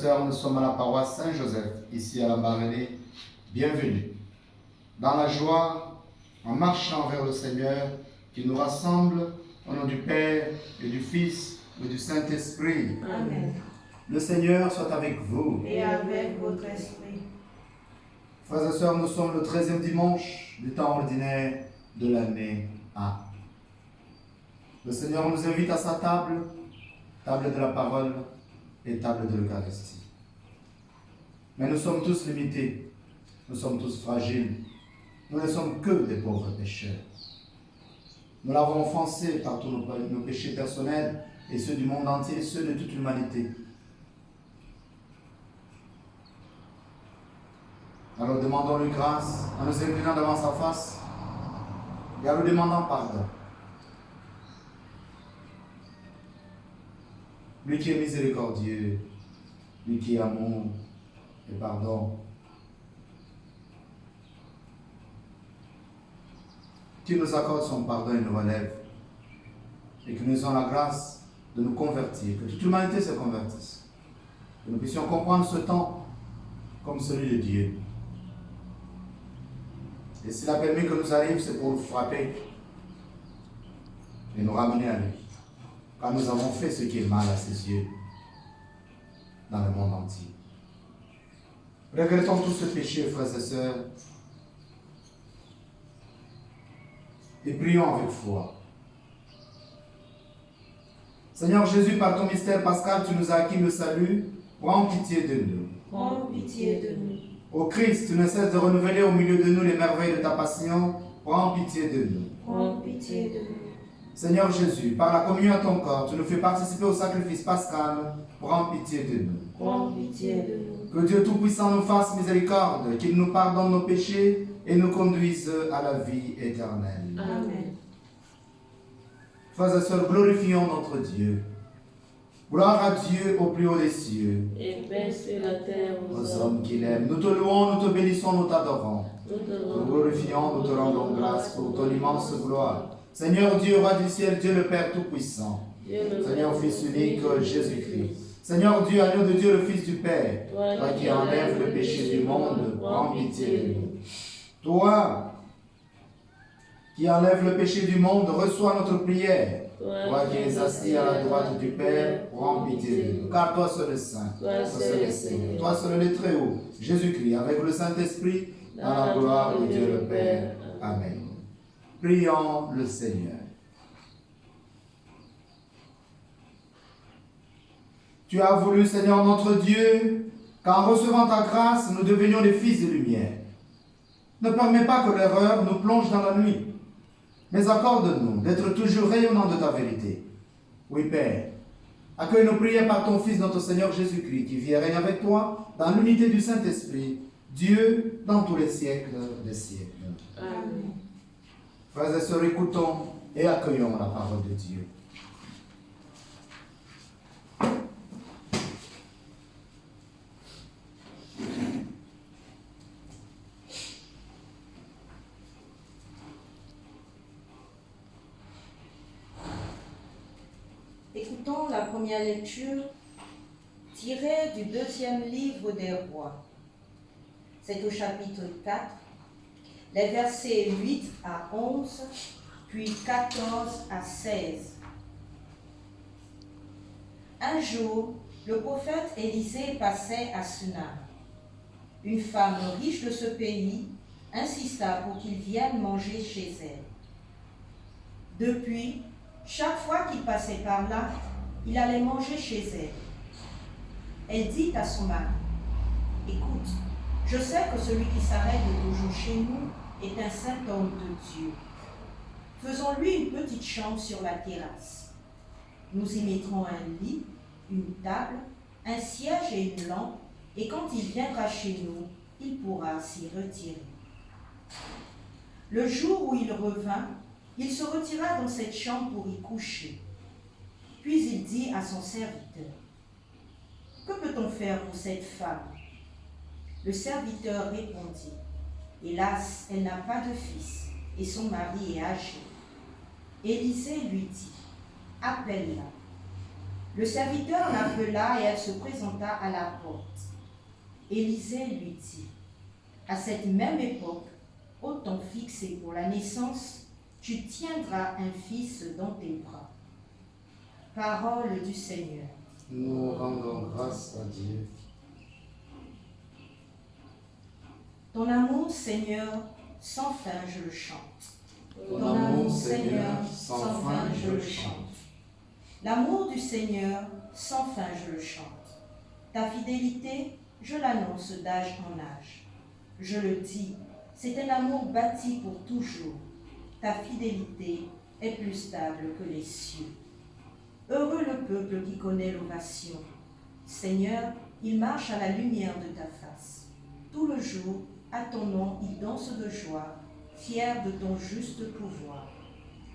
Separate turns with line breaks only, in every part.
sœurs, nous sommes à la paroisse Saint-Joseph, ici à la Barélie. Bienvenue. Dans la joie, en marchant vers le Seigneur, qui nous rassemble au nom du Père et du Fils et du Saint-Esprit.
Amen.
Le Seigneur soit avec vous.
Et avec votre esprit.
Frères et sœurs, nous sommes le 13e dimanche du temps ordinaire de l'année A. Le Seigneur nous invite à sa table, table de la parole et table de l'Eucharistie. Mais nous sommes tous limités, nous sommes tous fragiles, nous ne sommes que des pauvres pécheurs. Nous l'avons offensé par tous nos péchés personnels et ceux du monde entier, ceux de toute l'humanité. Alors demandons-lui grâce en nous inclinant devant sa face et en lui demandant pardon. Lui qui est miséricordieux, lui qui est amour et pardon, qui nous accorde son pardon et nous relève, et que nous ayons la grâce de nous convertir, que toute l'humanité se convertisse, que nous puissions comprendre ce temps comme celui de Dieu. Et s'il a permis que nous arrivions, c'est pour nous frapper et nous ramener à lui. Car nous avons fait ce qui est mal à ses yeux dans le monde entier. Regrettons tous ce péché, frères et sœurs, et prions avec foi. Seigneur Jésus, par ton mystère pascal, tu nous as acquis le salut. Prends pitié de nous.
Prends pitié de nous.
Ô Christ, tu ne cesses de renouveler au milieu de nous les merveilles de ta passion. Prends pitié de nous.
Prends pitié de nous.
Seigneur Jésus, par la communion à ton corps, tu nous fais participer au sacrifice pascal. Prends pitié de nous.
Prends pitié de nous.
Que Dieu Tout-Puissant nous fasse miséricorde, qu'il nous pardonne nos péchés et nous conduise à la vie éternelle.
Amen.
Frères et sœurs, glorifions notre Dieu. Gloire à Dieu au plus haut des cieux.
Et paix sur la terre
Aux hommes qu'il aime. Nous te louons, nous te bénissons, nous t'adorons. Nous te glorifions, nous te rendons grâce pour ton immense gloire. Seigneur Dieu, roi du ciel, Dieu le Père Tout-Puissant. Seigneur Fils unique, Jésus-Christ. Seigneur Dieu, agneau de Dieu, le Fils du Père. Toi qui enlèves le péché du monde, prends pitié de nous. Toi qui enlèves le péché du monde, reçois notre prière. Toi qui es assis à la droite du Père, prends pitié de nous. Car toi seul est saint, toi seul est Seigneur, toi seul est très haut, Jésus-Christ, avec le Saint-Esprit, dans la gloire de Dieu le Père. Amen. Prions le Seigneur. Tu as voulu, Seigneur notre Dieu, qu'en recevant ta grâce, nous devenions des fils de lumière. Ne permets pas que l'erreur nous plonge dans la nuit, mais accorde-nous d'être toujours rayonnants de ta vérité. Oui, Père, accueille nos prières par ton Fils, notre Seigneur Jésus-Christ, qui vit et règne avec toi dans l'unité du Saint-Esprit, Dieu dans tous les siècles des siècles.
Amen.
Frères et sœurs, écoutons et accueillons la parole de Dieu.
Écoutons la première lecture tirée du 2e livre des Rois. C'est au chapitre 4, les versets 8 à 11, puis 14 à 16. Un jour, le prophète Élisée passait à Sunam. Une femme riche de ce pays insista pour qu'il vienne manger chez elle. Depuis, chaque fois qu'il passait par là, il allait manger chez elle. Elle dit à son mari, « Écoute, je sais que celui qui s'arrête de toujours chez nous est un saint homme de Dieu. Faisons-lui une petite chambre sur la terrasse. Nous y mettrons un lit, une table, un siège et une lampe, et quand il viendra chez nous, il pourra s'y retirer. » Le jour où il revint, il se retira dans cette chambre pour y coucher. Puis il dit à son serviteur, « Que peut-on faire pour cette femme ?» Le serviteur répondit, « Hélas, elle n'a pas de fils, et son mari est âgé. » Élisée lui dit, « Appelle-la. » Le serviteur l'appela et elle se présenta à la porte. Élisée lui dit, à cette même époque, au temps fixé pour la naissance, tu tiendras un fils dans tes bras. Parole du Seigneur.
Nous rendons grâce à Dieu.
Ton amour, Seigneur, sans fin je le chante.
Ton amour, Seigneur, sans fin je le chante.
L'amour du Seigneur, sans fin je le chante. Ta fidélité, je l'annonce d'âge en âge. Je le dis, c'est un amour bâti pour toujours. Ta fidélité est plus stable que les cieux. Heureux le peuple qui connaît l'ovation. Seigneur, il marche à la lumière de ta face. Tout le jour, à ton nom, il danse de joie, fier de ton juste pouvoir.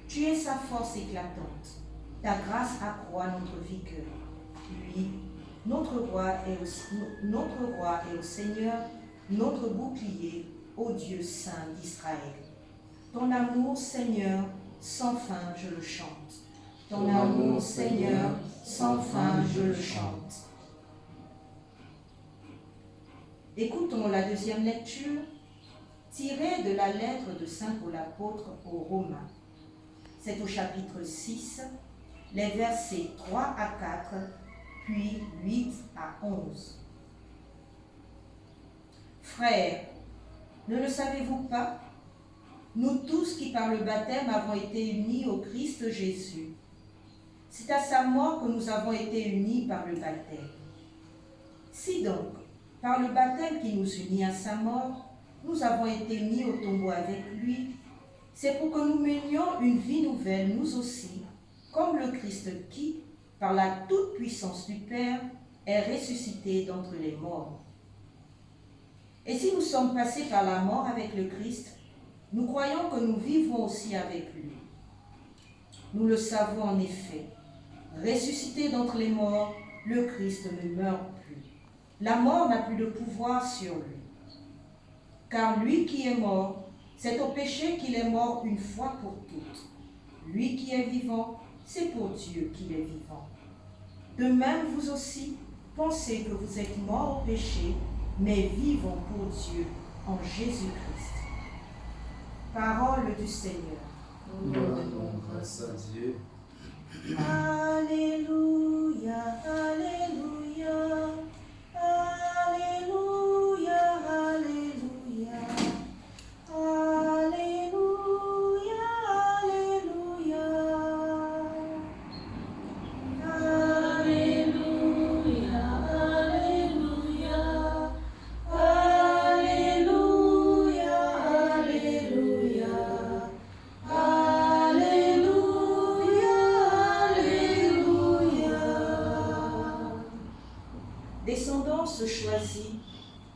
Tu es sa force éclatante. Ta grâce accroît notre vigueur. Lui, notre roi est au Seigneur, notre bouclier, ô Dieu saint d'Israël. Ton amour, Seigneur, sans fin je le chante. Ton amour, Seigneur, sans fin je le chante. Écoutons la deuxième lecture, tirée de la lettre de Saint Paul apôtre aux Romains. C'est au chapitre 6, les versets 3 à 4, puis 8 à 11. Frères, ne le savez-vous pas? Nous tous qui par le baptême avons été unis au Christ Jésus, c'est à sa mort que nous avons été unis par le baptême. Si donc, par le baptême qui nous unit à sa mort, nous avons été mis au tombeau avec lui, c'est pour que nous menions une vie nouvelle, nous aussi, comme le Christ qui, par la toute-puissance du Père, est ressuscité d'entre les morts. Et si nous sommes passés par la mort avec le Christ, nous croyons que nous vivrons aussi avec lui. Nous le savons en effet. Ressuscité d'entre les morts, le Christ ne meurt plus. La mort n'a plus de pouvoir sur lui. Car lui qui est mort, c'est au péché qu'il est mort une fois pour toutes. Lui qui est vivant, c'est pour Dieu qu'il est vivant. De même, vous aussi, pensez que vous êtes morts au péché, mais vivants pour Dieu en Jésus-Christ. Parole du Seigneur.
Nous rendons grâce à Dieu.
Alléluia, Alléluia, Alléluia, Alléluia, Alléluia, Alléluia, Alléluia, Alléluia, Alléluia, Descendance choisie,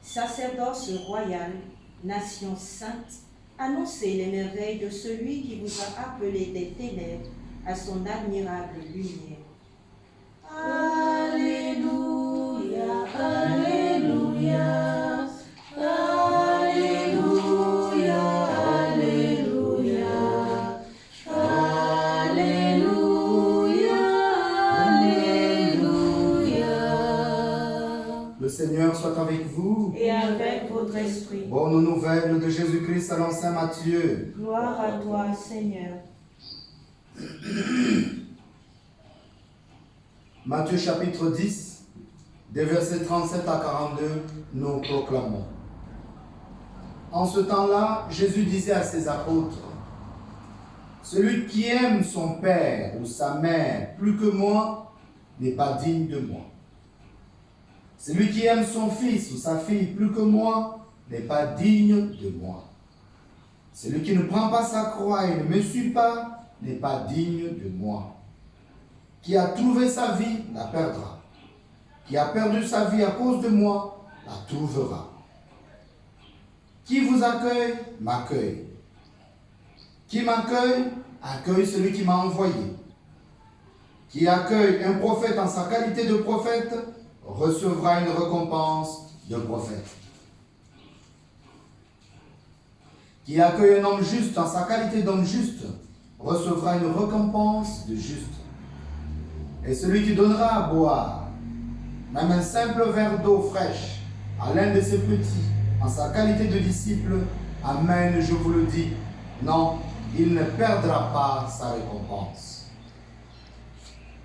sacerdoce royal, nation sainte, annoncez les merveilles de celui qui vous a appelé des ténèbres à son admirable lumière. Alléluia, Alléluia, Alléluia, Alléluia, Alléluia, Alléluia.
Le Seigneur soit avec vous.
Et avec votre esprit.
Bonne nouvelle de Jésus-Christ selon saint Matthieu.
Gloire à toi, Seigneur.
Matthieu chapitre 10, des versets 37 à 42, nous proclamons. En ce temps-là, Jésus disait à ses apôtres, « Celui qui aime son père ou sa mère plus que moi n'est pas digne de moi. Celui qui aime son fils ou sa fille plus que moi n'est pas digne de moi. Celui qui ne prend pas sa croix et ne me suit pas n'est pas digne de moi. Qui a trouvé sa vie la perdra. Qui a perdu sa vie à cause de moi la trouvera. Qui vous accueille, m'accueille. Qui m'accueille, accueille celui qui m'a envoyé. Qui accueille un prophète en sa qualité de prophète, recevra une récompense de prophète. Qui accueille un homme juste en sa qualité d'homme juste, recevra une récompense de juste. Et celui qui donnera à boire, même un simple verre d'eau fraîche, à l'un de ses petits, en sa qualité de disciple, amen, je vous le dis, non, il ne perdra pas sa récompense.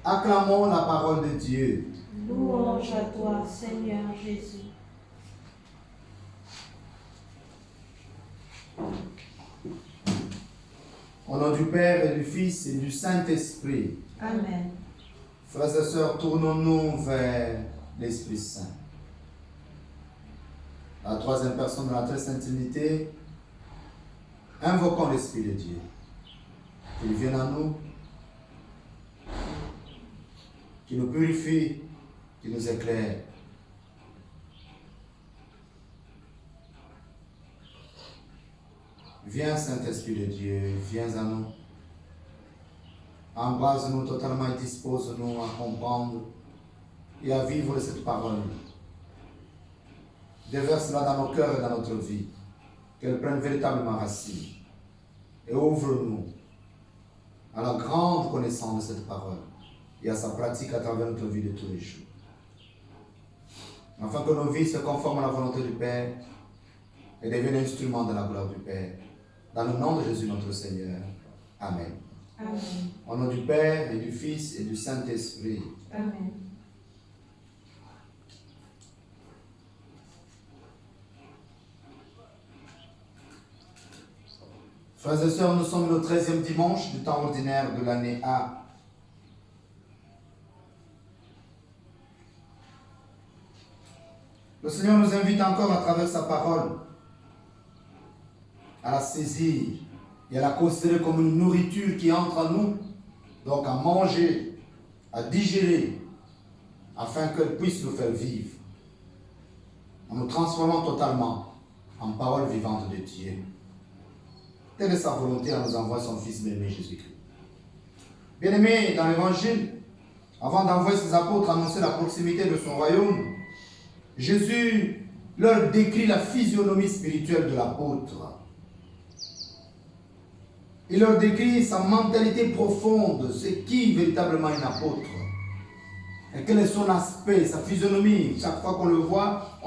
Acclamons la parole de Dieu.
Louange à toi, Seigneur Jésus.
Au nom du Père et du Fils et du Saint-Esprit.
Amen.
Frères et sœurs, tournons-nous vers l'Esprit Saint. La troisième personne de la très sainte Trinité, invoquons l'Esprit de Dieu. Qu'il vienne à nous, qu'il nous purifie, qu'il nous éclaire. Viens, Saint-Esprit de Dieu, viens à nous. Embrase-nous totalement et dispose-nous à comprendre et à vivre cette parole. Déverse-la dans nos cœurs et dans notre vie, qu'elle prenne véritablement racine. Et ouvre-nous à la grande connaissance de cette parole et à sa pratique à travers notre vie de tous les jours. Afin que nos vies se conforment à la volonté du Père et deviennent instruments de la gloire du Père. Dans le nom de Jésus notre Seigneur. Amen.
Amen.
Au nom du Père et du Fils et du Saint-Esprit.
Amen.
Frères et sœurs, nous sommes le 13e dimanche du temps ordinaire de l'année A. Le Seigneur nous invite encore à travers sa parole à la saisir et à la considérer comme une nourriture qui entre en nous, donc à manger, à digérer, afin qu'elle puisse nous faire vivre, en nous transformant totalement en parole vivante de Dieu. Telle est sa volonté en nous envoyant son Fils bien-aimé Jésus-Christ. Bien-aimés, dans l'Évangile, avant d'envoyer ses apôtres annoncer la proximité de son royaume, Jésus leur décrit la physionomie spirituelle de l'apôtre. Il leur décrit sa mentalité profonde, c'est qui véritablement un apôtre. Et quel est son aspect, sa physionomie. Chaque fois qu'on le voit,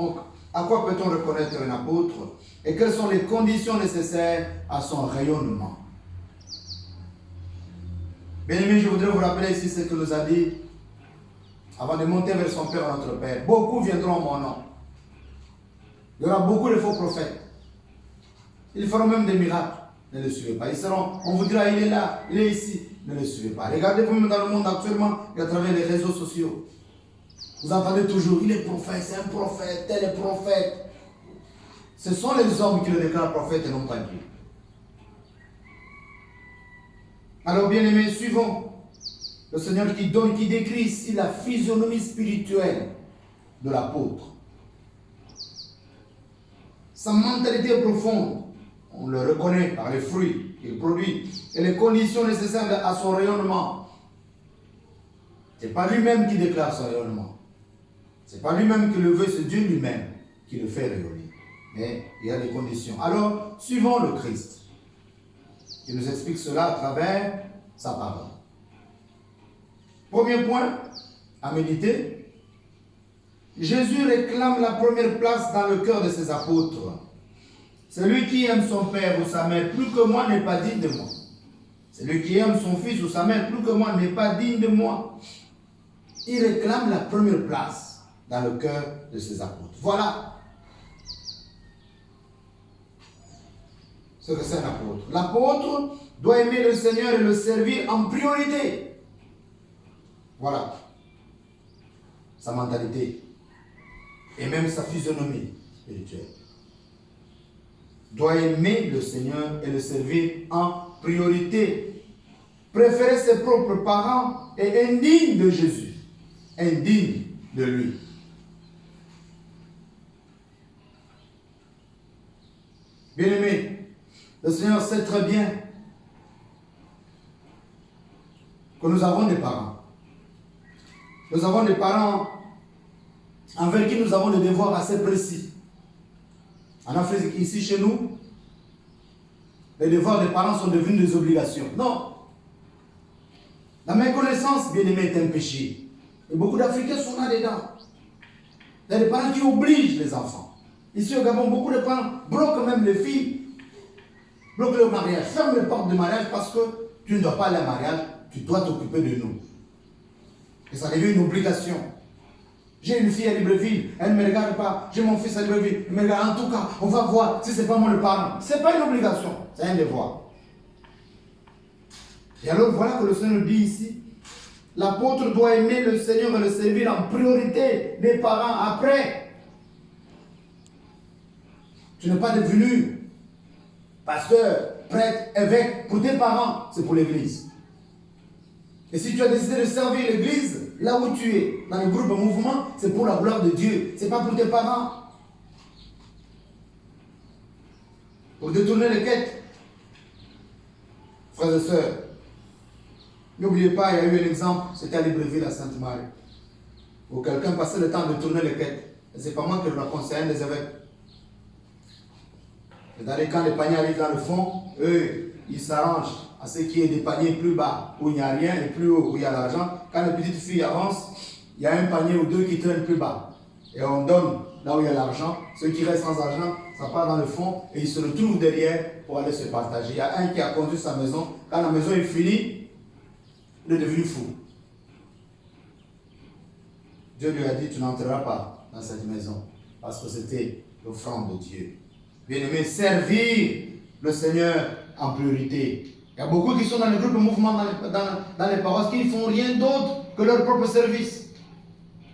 à quoi peut-on reconnaître un apôtre? Et quelles sont les conditions nécessaires à son rayonnement. Bien-aimés, je voudrais vous rappeler ici ce que nous a dit avant de monter vers son Père, notre Père. Beaucoup viendront en mon nom. Il y aura beaucoup de faux prophètes. Ils feront même des miracles. Ne le suivez pas. On vous dira, il est là, il est ici. Ne le suivez pas. Regardez-vous même dans le monde actuellement et à travers les réseaux sociaux. Vous entendez toujours, il est prophète, c'est un prophète, tel est prophète. Ce sont les hommes qui le déclarent prophète et non pas Dieu. Alors bien aimés, suivons le Seigneur qui décrit ici la physionomie spirituelle de l'apôtre. Sa mentalité est profonde. On le reconnaît par les fruits qu'il produit et les conditions nécessaires à son rayonnement. Ce n'est pas lui-même qui déclare son rayonnement. Ce n'est pas lui-même qui le veut, c'est Dieu lui-même qui le fait rayonner. Mais il y a des conditions. Alors, suivons le Christ. Il nous explique cela à travers sa parole. Premier point à méditer. Jésus réclame la première place dans le cœur de ses apôtres. Celui qui aime son père ou sa mère plus que moi n'est pas digne de moi. Celui qui aime son fils ou sa mère plus que moi n'est pas digne de moi. Il réclame la première place dans le cœur de ses apôtres. Voilà ce que c'est un apôtre. L'apôtre doit aimer le Seigneur et le servir en priorité. Voilà sa mentalité et même sa physionomie spirituelle. Doit aimer le Seigneur et le servir en priorité. Préférer ses propres parents est indigne de Jésus, indigne de lui. Bien-aimé, le Seigneur sait très bien que nous avons des parents. Nous avons des parents envers qui nous avons des devoirs assez précis. En Afrique, ici chez nous, les devoirs des parents sont devenus des obligations. Non. La méconnaissance, bien aimé, est un péché. Et beaucoup d'Africains sont là-dedans. Il y a des parents qui obligent les enfants. Ici au Gabon, beaucoup de parents bloquent même les filles, bloquent le mariage, ferment les portes de mariage parce que tu ne dois pas aller au mariage, tu dois t'occuper de nous. Et ça devient une obligation. J'ai une fille à Libreville, elle ne me regarde pas. J'ai mon fils à Libreville, il me regarde. En tout cas, on va voir si ce n'est pas moi le parent. Ce n'est pas une obligation, c'est un devoir. Et alors voilà que le Seigneur dit ici, l'apôtre doit aimer le Seigneur et le servir en priorité, les parents après. Tu n'es pas devenu pasteur, prêtre, évêque pour tes parents, c'est pour l'église. Et si tu as décidé de servir l'église, là où tu es, dans le groupe mouvement, c'est pour la gloire de Dieu, c'est pas pour tes parents. Pour détourner les quêtes. Frères et sœurs, n'oubliez pas, il y a eu un exemple, c'était à Libreville, à Sainte-Marie, où quelqu'un passait le temps de tourner les quêtes. Et c'est pas moi qui le raconte, c'est un des évêques. Et quand les paniers arrivent dans le fond, eux, ils s'arrangent à ce qu'il y ait des paniers plus bas où il n'y a rien et plus haut où il y a l'argent. Quand les petites filles avancent, il y a un panier ou deux qui traînent plus bas. Et on donne là où il y a l'argent. Ceux qui restent sans argent, ça part dans le fond et ils se retrouvent derrière pour aller se partager. Il y a un qui a conduit sa maison. Quand la maison est finie, il est devenu fou. Dieu lui a dit, tu n'entreras pas dans cette maison parce que c'était l'offrande de Dieu. Bien-aimé, servir le Seigneur en priorité. Il y a beaucoup qui sont dans le groupe de mouvement, dans les paroisses, qui ne font rien d'autre que leur propre service.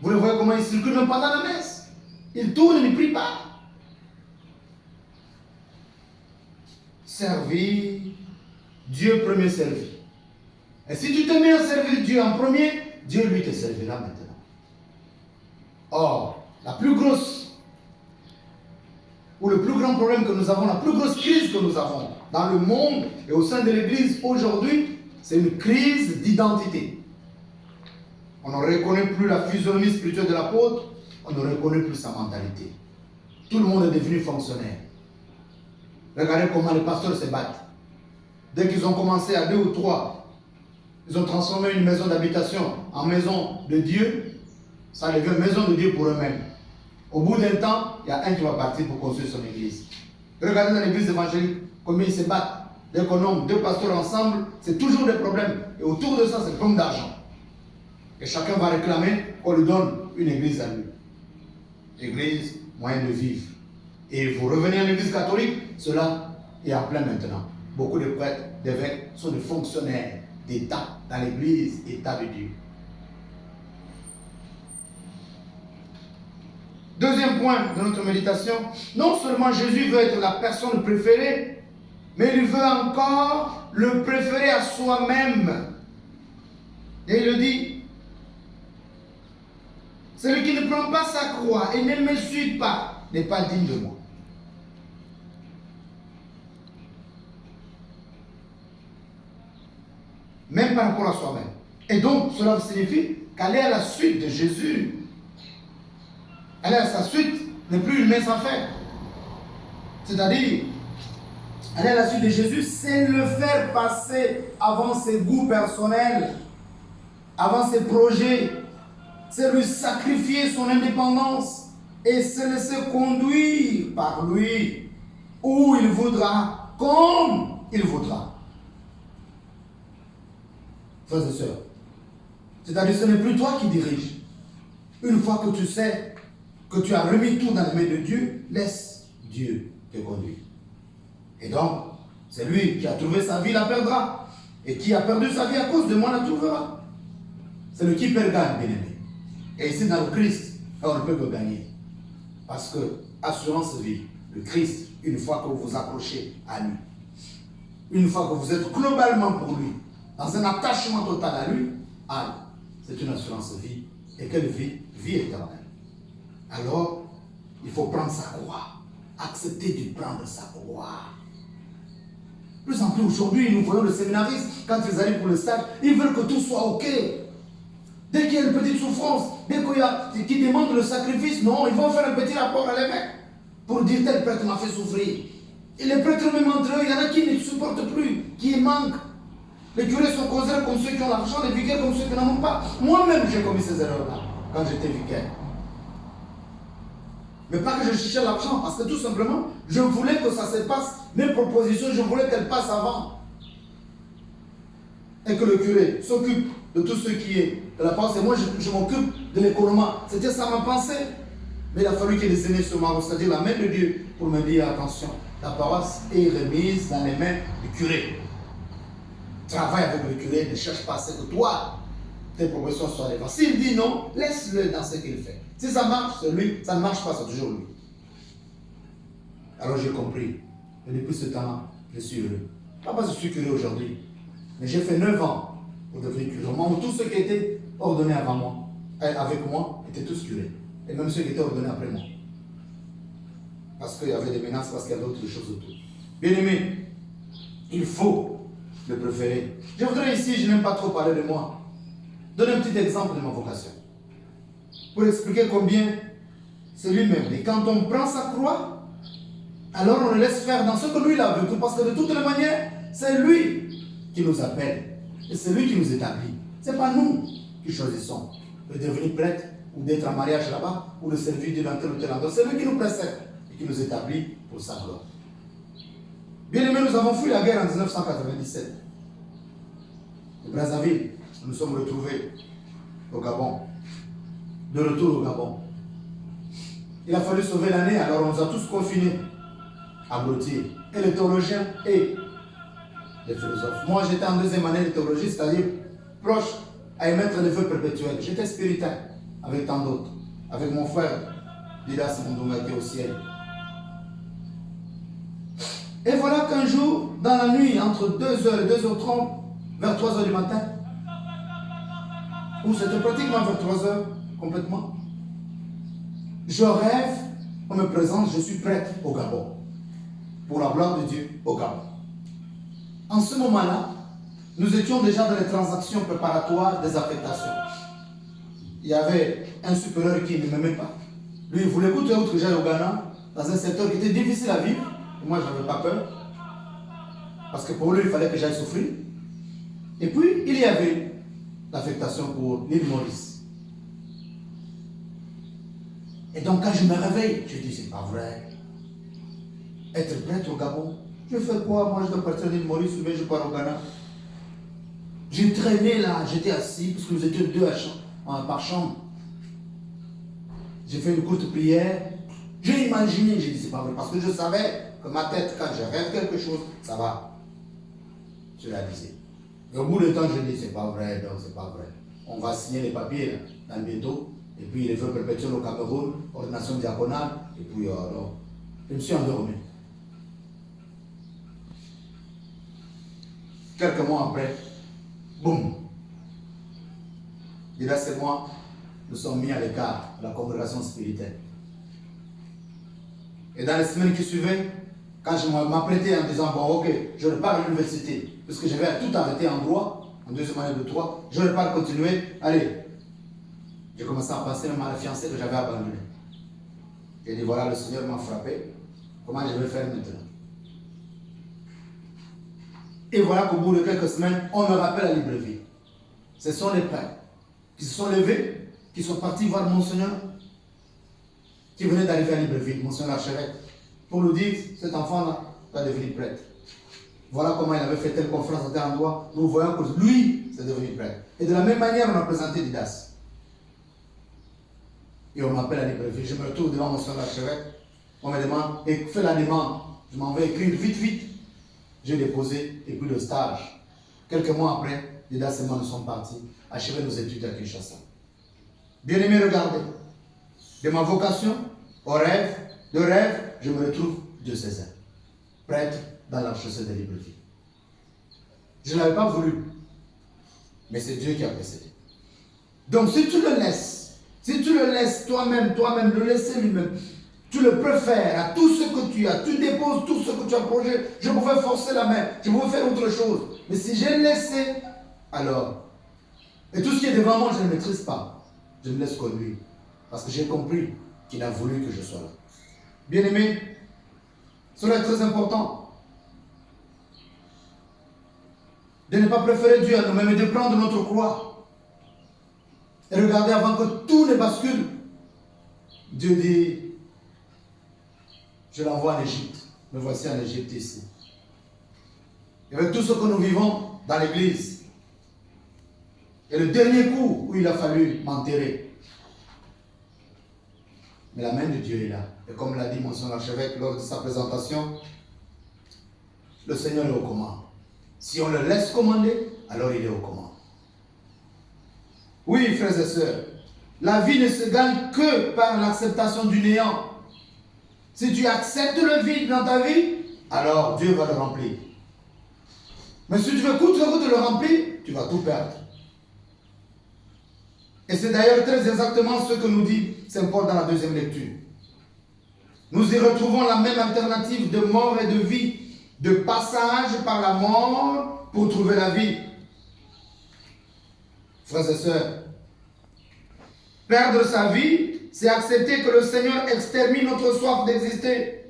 Vous le voyez comment ils circulent même pendant la messe. Ils tournent, ils ne prient pas. Servir, Dieu premier servi. Et si tu te mets à servir Dieu en premier, Dieu lui te servira maintenant. Or, la plus grosse ou le plus grand problème que nous avons, la plus grosse crise que nous avons dans le monde et au sein de l'Église aujourd'hui, c'est une crise d'identité. On ne reconnaît plus la physionomie spirituelle de l'apôtre, on ne reconnaît plus sa mentalité. Tout le monde est devenu fonctionnaire. Regardez comment les pasteurs se battent. Dès qu'ils ont commencé à 2 ou 3, ils ont transformé une maison d'habitation en maison de Dieu, ça devient maison de Dieu pour eux-mêmes. Au bout d'un temps, il y a un qui va partir pour construire son église. Regardez dans l'église évangélique, combien ils se battent. Dès qu'on nomme 2 pasteurs ensemble, c'est toujours des problèmes. Et autour de ça, c'est le problème d'argent. Et chacun va réclamer qu'on lui donne une église à lui. Église, moyen de vivre. Et vous revenez à l'église catholique, cela est en plein maintenant. Beaucoup de prêtres, d'évêques sont des fonctionnaires d'État dans l'église, État de Dieu. Deuxième point de notre méditation, non seulement Jésus veut être la personne préférée, mais il veut encore le préférer à soi-même. Et il le dit, celui qui ne prend pas sa croix et ne me suit pas n'est pas digne de moi. Même par rapport à soi-même. Et donc, cela signifie qu'aller à la suite de Jésus, aller à sa suite n'est plus une mince affaire. C'est-à-dire, aller à la suite de Jésus, c'est le faire passer avant ses goûts personnels, avant ses projets. C'est lui sacrifier son indépendance et se laisser conduire par lui où il voudra, comme il voudra. Frères et sœurs, c'est-à-dire ce n'est plus toi qui diriges. Une fois que tu sais que tu as remis tout dans les mains de Dieu, laisse Dieu te conduire. Et donc, c'est lui qui a trouvé sa vie, la perdra. Et qui a perdu sa vie à cause de moi, la trouvera. C'est le qui perd gagne, bien-aimé. Et ici, dans le Christ, on ne peut que gagner. Parce que, assurance vie, le Christ, une fois que vous vous accrochez à lui, une fois que vous êtes globalement pour lui, dans un attachement total à lui, c'est une assurance vie. Et quelle vie? Vie éternelle. Alors, il faut prendre sa croix. Accepter de prendre sa croix. Plus en plus aujourd'hui, nous voyons les séminaristes, quand ils arrivent pour le stage, ils veulent que tout soit OK. Dès qu'il y a une petite souffrance, dès qu'il y a qui demande le sacrifice, non, ils vont faire un petit rapport à l'évêque pour dire tel prêtre m'a fait souffrir. Et les prêtres même entre eux, il y en a qui ne supportent plus, qui manquent. Les curés sont considérés comme ceux qui ont l'argent, les vicaires comme ceux qui n'en ont pas. Moi-même, j'ai commis ces erreurs-là quand j'étais vicaire. Mais pas que je cherchais l'argent, parce que tout simplement, je voulais que ça se passe. Mes propositions, je voulais qu'elles passent avant. Et que le curé s'occupe de tout ce qui est de la pensée. Moi, je m'occupe de l'économie. C'était ça ma pensée. Mais il a fallu que les aînés se marrent, c'est-à-dire la main de Dieu, pour me dire attention, la paroisse est remise dans les mains du curé. Travaille avec le curé, ne cherche pas à ce que toi, tes propositions soient les bonnes. S'il dit non, laisse-le dans ce qu'il fait. Si ça marche, c'est lui. Ça ne marche pas, c'est toujours lui. Alors j'ai compris. Et depuis ce temps-là, je suis heureux. Pas parce que je suis curé aujourd'hui, mais j'ai fait 9 ans pour devenir curé. Au moment où tous ceux qui étaient ordonnés avant moi, avec moi, étaient tous curés. Et même ceux qui étaient ordonnés après moi. Parce qu'il y avait des menaces, parce qu'il y avait d'autres choses autour. Bien aimé, il faut le préférer. Je voudrais ici, je n'aime pas trop parler de moi, donner un petit exemple de ma vocation. Pour expliquer combien c'est lui-même. Et quand on prend sa croix, alors on le laisse faire dans ce que lui il a vécu. Parce que de toutes les manières, c'est lui qui nous appelle. Et c'est lui qui nous établit. Ce n'est pas nous qui choisissons de devenir prêtre ou d'être en mariage là-bas ou de servir Dieu dans tel ou tel endroit. C'est lui qui nous précède et qui nous établit pour sa gloire. Bien aimé, nous avons fui la guerre en 1997. De Brazzaville, nous nous sommes retrouvés au Gabon. De retour au Gabon. Il a fallu sauver l'année, alors on nous a tous confinés à Blotier. Et les théologiens et les philosophes. Moi, j'étais en deuxième année de théologie, c'est-à-dire proche à émettre les vœux perpétuels. J'étais spirituel avec tant d'autres. Avec mon frère, Didas Mundunga, qui est au ciel. Et voilà qu'un jour, dans la nuit, entre 2h et 2h30, vers 3h du matin, ou c'était pratiquement vers 3h, complètement, je rêve, on me présente, je suis prêtre au Gabon, pour la gloire de Dieu au Gabon. En ce moment-là, nous étions déjà dans les transactions préparatoires des affectations. Il y avait un supérieur qui ne m'aimait pas. Lui, il voulait coûter autre que j'aille au Ghana, dans un secteur qui était difficile à vivre. Et moi, je n'avais pas peur. Parce que pour lui, il fallait que j'aille souffrir. Et puis, il y avait l'affectation pour l'île Maurice. Et donc, quand je me réveille, je dis, c'est pas vrai. Être prêtre au Gabon, je fais quoi? Moi, je dois partir à l'île Maurice ou bien je pars au Ghana. J'ai traîné là, j'étais assis, parce que nous étions deux par chambre. J'ai fait une courte prière. J'ai imaginé, j'ai dit, c'est pas vrai, parce que je savais que ma tête, quand je rêve quelque chose, ça va. Je réalisais. Et au bout de temps, je dis, c'est pas vrai, donc c'est pas vrai. On va signer les papiers là, dans bientôt. Et puis les vœux perpétuels au Cameroun, ordination diaconale, et puis alors, je me suis endormi. Quelques mois après, boum. Et là, c'est moi, nous sommes mis à l'écart de la congrégation spirituelle. Et dans les semaines qui suivaient, quand je m'apprêtais en disant, bon, ok, je repars à l'université, puisque j'avais tout arrêté en droit, en deuxième année de droit, je repars continuer, allez. J'ai commencé à penser même à la fiancée que j'avais abandonnée. J'ai dit, voilà, le Seigneur m'a frappé, comment je vais faire maintenant? Et voilà qu'au bout de quelques semaines, on me rappelle à Libreville. Ce sont les prêtres qui se sont levés, qui sont partis voir Monseigneur, qui venait d'arriver à Libreville, Monseigneur l'archevêque, pour nous dire, cet enfant-là va devenir prêtre. Voilà comment il avait fait telle conférence à tel endroit. Nous voyons que lui, c'est devenu prêtre. Et de la même manière, on a présenté Didas. Et on m'appelle à Libreville. Je me retrouve devant Monseigneur l'archevêque. On me demande, et fais la demande. Je m'en vais écrire vite, vite. J'ai déposé, et puis le stage. Quelques mois après, Didas et moi nous sommes partis, achever nos études à Kinshasa. Bien aimé, regardez. De ma vocation au rêve, de rêve, je me retrouve diocésain, prêtre dans l'archevêché de Libreville. Je ne l'avais pas voulu, mais c'est Dieu qui a précédé. Donc si tu le laisses toi-même le laisser lui-même, tu le préfères à tout ce que tu as, tu déposes tout ce que tu as projet, je pouvais forcer la main, je pouvais faire autre chose. Mais si j'ai laissé, alors, et tout ce qui est devant moi, je ne maîtrise pas. Je ne laisse que lui. Parce que j'ai compris qu'il a voulu que je sois là. Bien aimé, cela est très important. de ne pas préférer Dieu à nous-mêmes et de prendre notre croix. Et regardez avant que tout ne bascule. Dieu dit, je l'envoie en Égypte. Me voici en Égypte ici. Et avec tout ce que nous vivons dans l'église. Et le dernier coup où il a fallu m'enterrer. Mais la main de Dieu est là. Et comme l'a dit mon son archevêque lors de sa présentation, le Seigneur est aux commandes. Si on le laisse commander, alors il est aux commandes. Oui, frères et sœurs, la vie ne se gagne que par l'acceptation du néant. Si tu acceptes le vide dans ta vie, alors Dieu va le remplir. Mais si tu veux coûte que coûte de le remplir, tu vas tout perdre. Et c'est d'ailleurs très exactement ce que nous dit Saint Paul dans la deuxième lecture. Nous y retrouvons la même alternative de mort et de vie, de passage par la mort pour trouver la vie. Frères et sœurs, perdre sa vie, c'est accepter que le Seigneur extermine notre soif d'exister.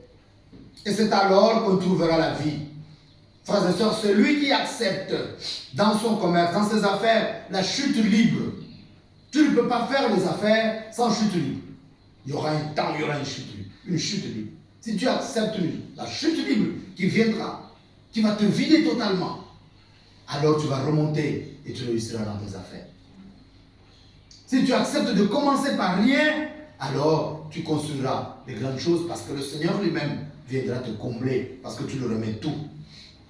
Et c'est alors qu'on trouvera la vie. Frères et sœurs, celui qui accepte dans son commerce, dans ses affaires, la chute libre. Tu ne peux pas faire les affaires sans chute libre. Il y aura un temps, il y aura une chute libre. Une chute libre. Si tu acceptes la chute libre qui viendra, qui va te vider totalement, alors tu vas remonter et tu réussiras dans tes affaires. Si tu acceptes de commencer par rien, alors tu construiras de grandes choses parce que le Seigneur lui-même viendra te combler parce que tu lui remets tout.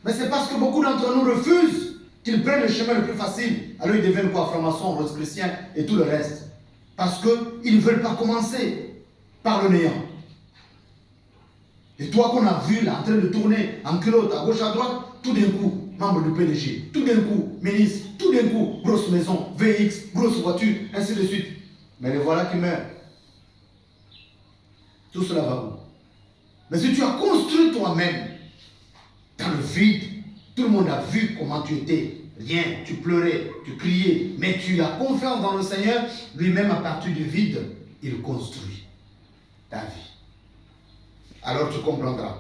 Mais c'est parce que beaucoup d'entre nous refusent qu'ils prennent le chemin le plus facile. Alors ils deviennent quoi? Francs-maçons, rose-chrétiens et tout le reste. Parce qu'ils ne veulent pas commencer par le néant. Et toi qu'on a vu là, en train de tourner en culotte à gauche à droite, tout d'un coup, membre du PDG, tout d'un coup, ministre, tout d'un coup, grosse maison, VX, grosse voiture, ainsi de suite. Mais les voilà qui meurent. Tout cela va où? Mais si tu as construit toi-même dans le vide, tout le monde a vu comment tu étais. Rien, tu pleurais, tu criais, mais tu as confiance dans le Seigneur, lui-même à partir du vide, il construit ta vie. Alors tu comprendras.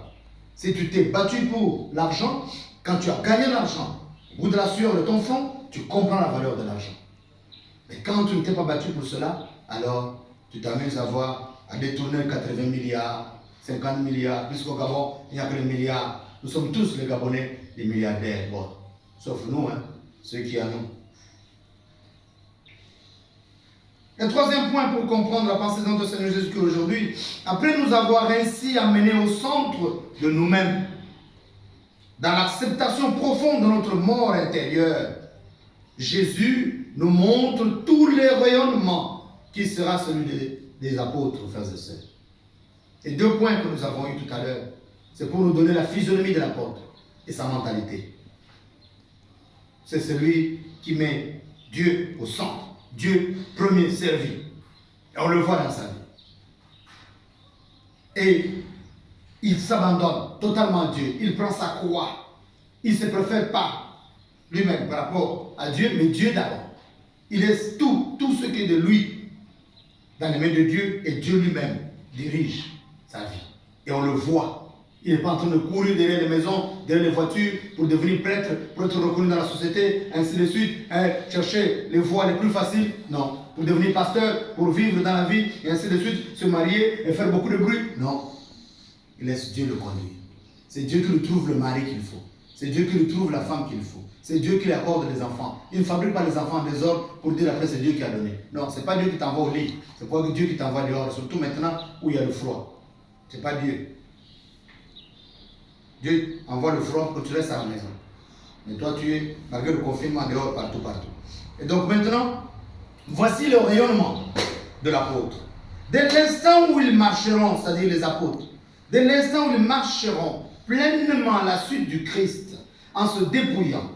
Si tu t'es battu pour l'argent, quand tu as gagné l'argent, au bout de la sueur de ton front, tu comprends la valeur de l'argent. Mais quand tu ne t'es pas battu pour cela, alors tu t'amuses à détourner 80 milliards, 50 milliards, puisqu'au Gabon, il n'y a que les milliards. Nous sommes tous les Gabonais des milliardaires, bon, sauf nous, hein, ceux qui en ont. Un troisième point pour comprendre la pensée de notre Seigneur Jésus aujourd'hui, après nous avoir ainsi amenés au centre de nous-mêmes, dans l'acceptation profonde de notre mort intérieure, Jésus nous montre tous les rayonnements qui sera celui des apôtres, frères et sœurs. Et deux points que nous avons eus tout à l'heure, c'est pour nous donner la physionomie de l'apôtre et sa mentalité. C'est celui qui met Dieu au centre. Dieu premier servi. Et on le voit dans sa vie. Et il s'abandonne totalement à Dieu. Il prend sa croix. Il ne se préfère pas lui-même par rapport à Dieu, mais Dieu d'abord. Il laisse tout ce qui est de lui dans les mains de Dieu et Dieu lui-même dirige sa vie. Et on le voit. Il n'est pas en train de courir derrière les maisons, derrière les voitures pour devenir prêtre, pour être reconnu dans la société, ainsi de suite, chercher les voies les plus faciles. Non. Pour devenir pasteur, pour vivre dans la vie, et ainsi de suite, se marier et faire beaucoup de bruit. Non. Il laisse Dieu le conduire. C'est Dieu qui lui trouve le mari qu'il faut. C'est Dieu qui lui trouve la femme qu'il faut. C'est Dieu qui lui accorde les enfants. Il ne fabrique pas les enfants en désordre pour dire après c'est Dieu qui a donné. Non, ce n'est pas Dieu qui t'envoie au lit. C'est pas Dieu qui t'envoie dehors, surtout maintenant où il y a le froid. Ce n'est pas Dieu. Dieu envoie le froid pour que tu restes à la maison. Mais toi, tu es, malgré le confinement, dehors, partout. Et donc maintenant, voici le rayonnement de l'apôtre. Dès l'instant où ils marcheront, c'est-à-dire les apôtres, dès l'instant où ils marcheront pleinement à la suite du Christ, en se dépouillant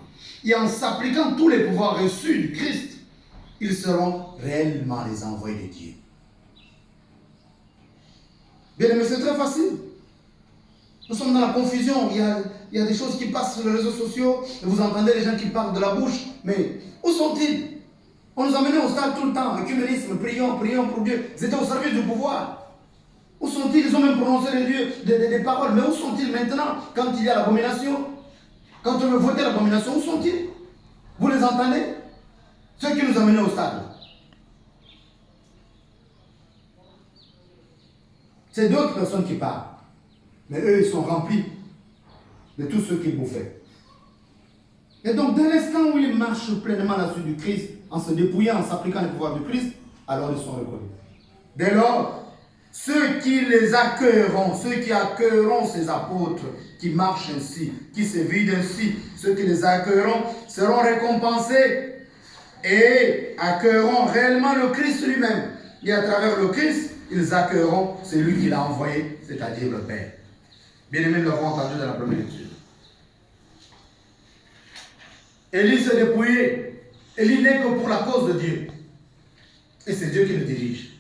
et en s'appliquant tous les pouvoirs reçus du Christ, ils seront réellement les envoyés de Dieu. Bien aimé, c'est très facile. Nous sommes dans la confusion, il y a des choses qui passent sur les réseaux sociaux, et vous entendez les gens qui parlent de la bouche, mais où sont-ils? On nous amenait au stade tout le temps, écuménisme, prions pour Dieu, ils étaient au service du pouvoir. Où sont-ils? Ils ont même prononcé des paroles, mais où sont-ils maintenant quand il y a l'abomination? Quand on veut voter l'abomination, où sont-ils? Vous les entendez? Ceux qui nous ont menés au stade. C'est d'autres personnes qui parlent. Mais eux, ils sont remplis de tout ce qu'ils bouffaient. Et donc, dès l'instant où ils marchent pleinement à la suite du Christ, en se dépouillant, en s'appliquant le pouvoir du Christ, alors ils sont reconnus. Dès lors, ceux qui les accueilleront, ceux qui accueilleront ces apôtres, qui marchent ainsi, qui se vident ainsi, ceux qui les accueilleront seront récompensés et accueilleront réellement le Christ lui-même. Et à travers le Christ, ils accueilleront celui qui l'a envoyé, c'est-à-dire le Père. Bien-aimés, nous l'avons entendu dans la première lecture. Élie s'est dépouillé. Élie n'est que pour la cause de Dieu. Et c'est Dieu qui le dirige,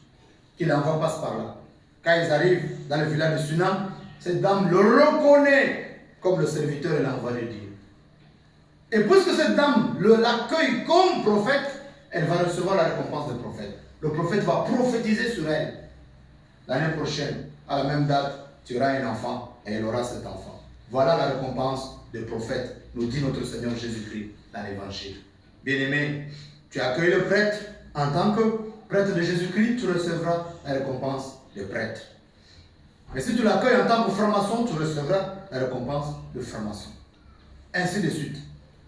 qui l'envoie passe par là. Quand ils arrivent dans le village de Sunam, cette dame le reconnaît comme le serviteur et l'envoyé de Dieu. Et puisque cette dame l'accueille comme prophète, elle va recevoir la récompense de prophète. Le prophète va prophétiser sur elle. L'année prochaine, à la même date, tu auras un enfant et elle aura cet enfant. Voilà la récompense des prophètes, nous dit notre Seigneur Jésus-Christ dans l'Évangile. Bien-aimé, tu accueilles le prêtre en tant que prêtre de Jésus-Christ, tu recevras la récompense de prêtre. Mais si tu l'accueilles en tant que franc-maçon, tu recevras la récompense de franc-maçon. Ainsi de suite.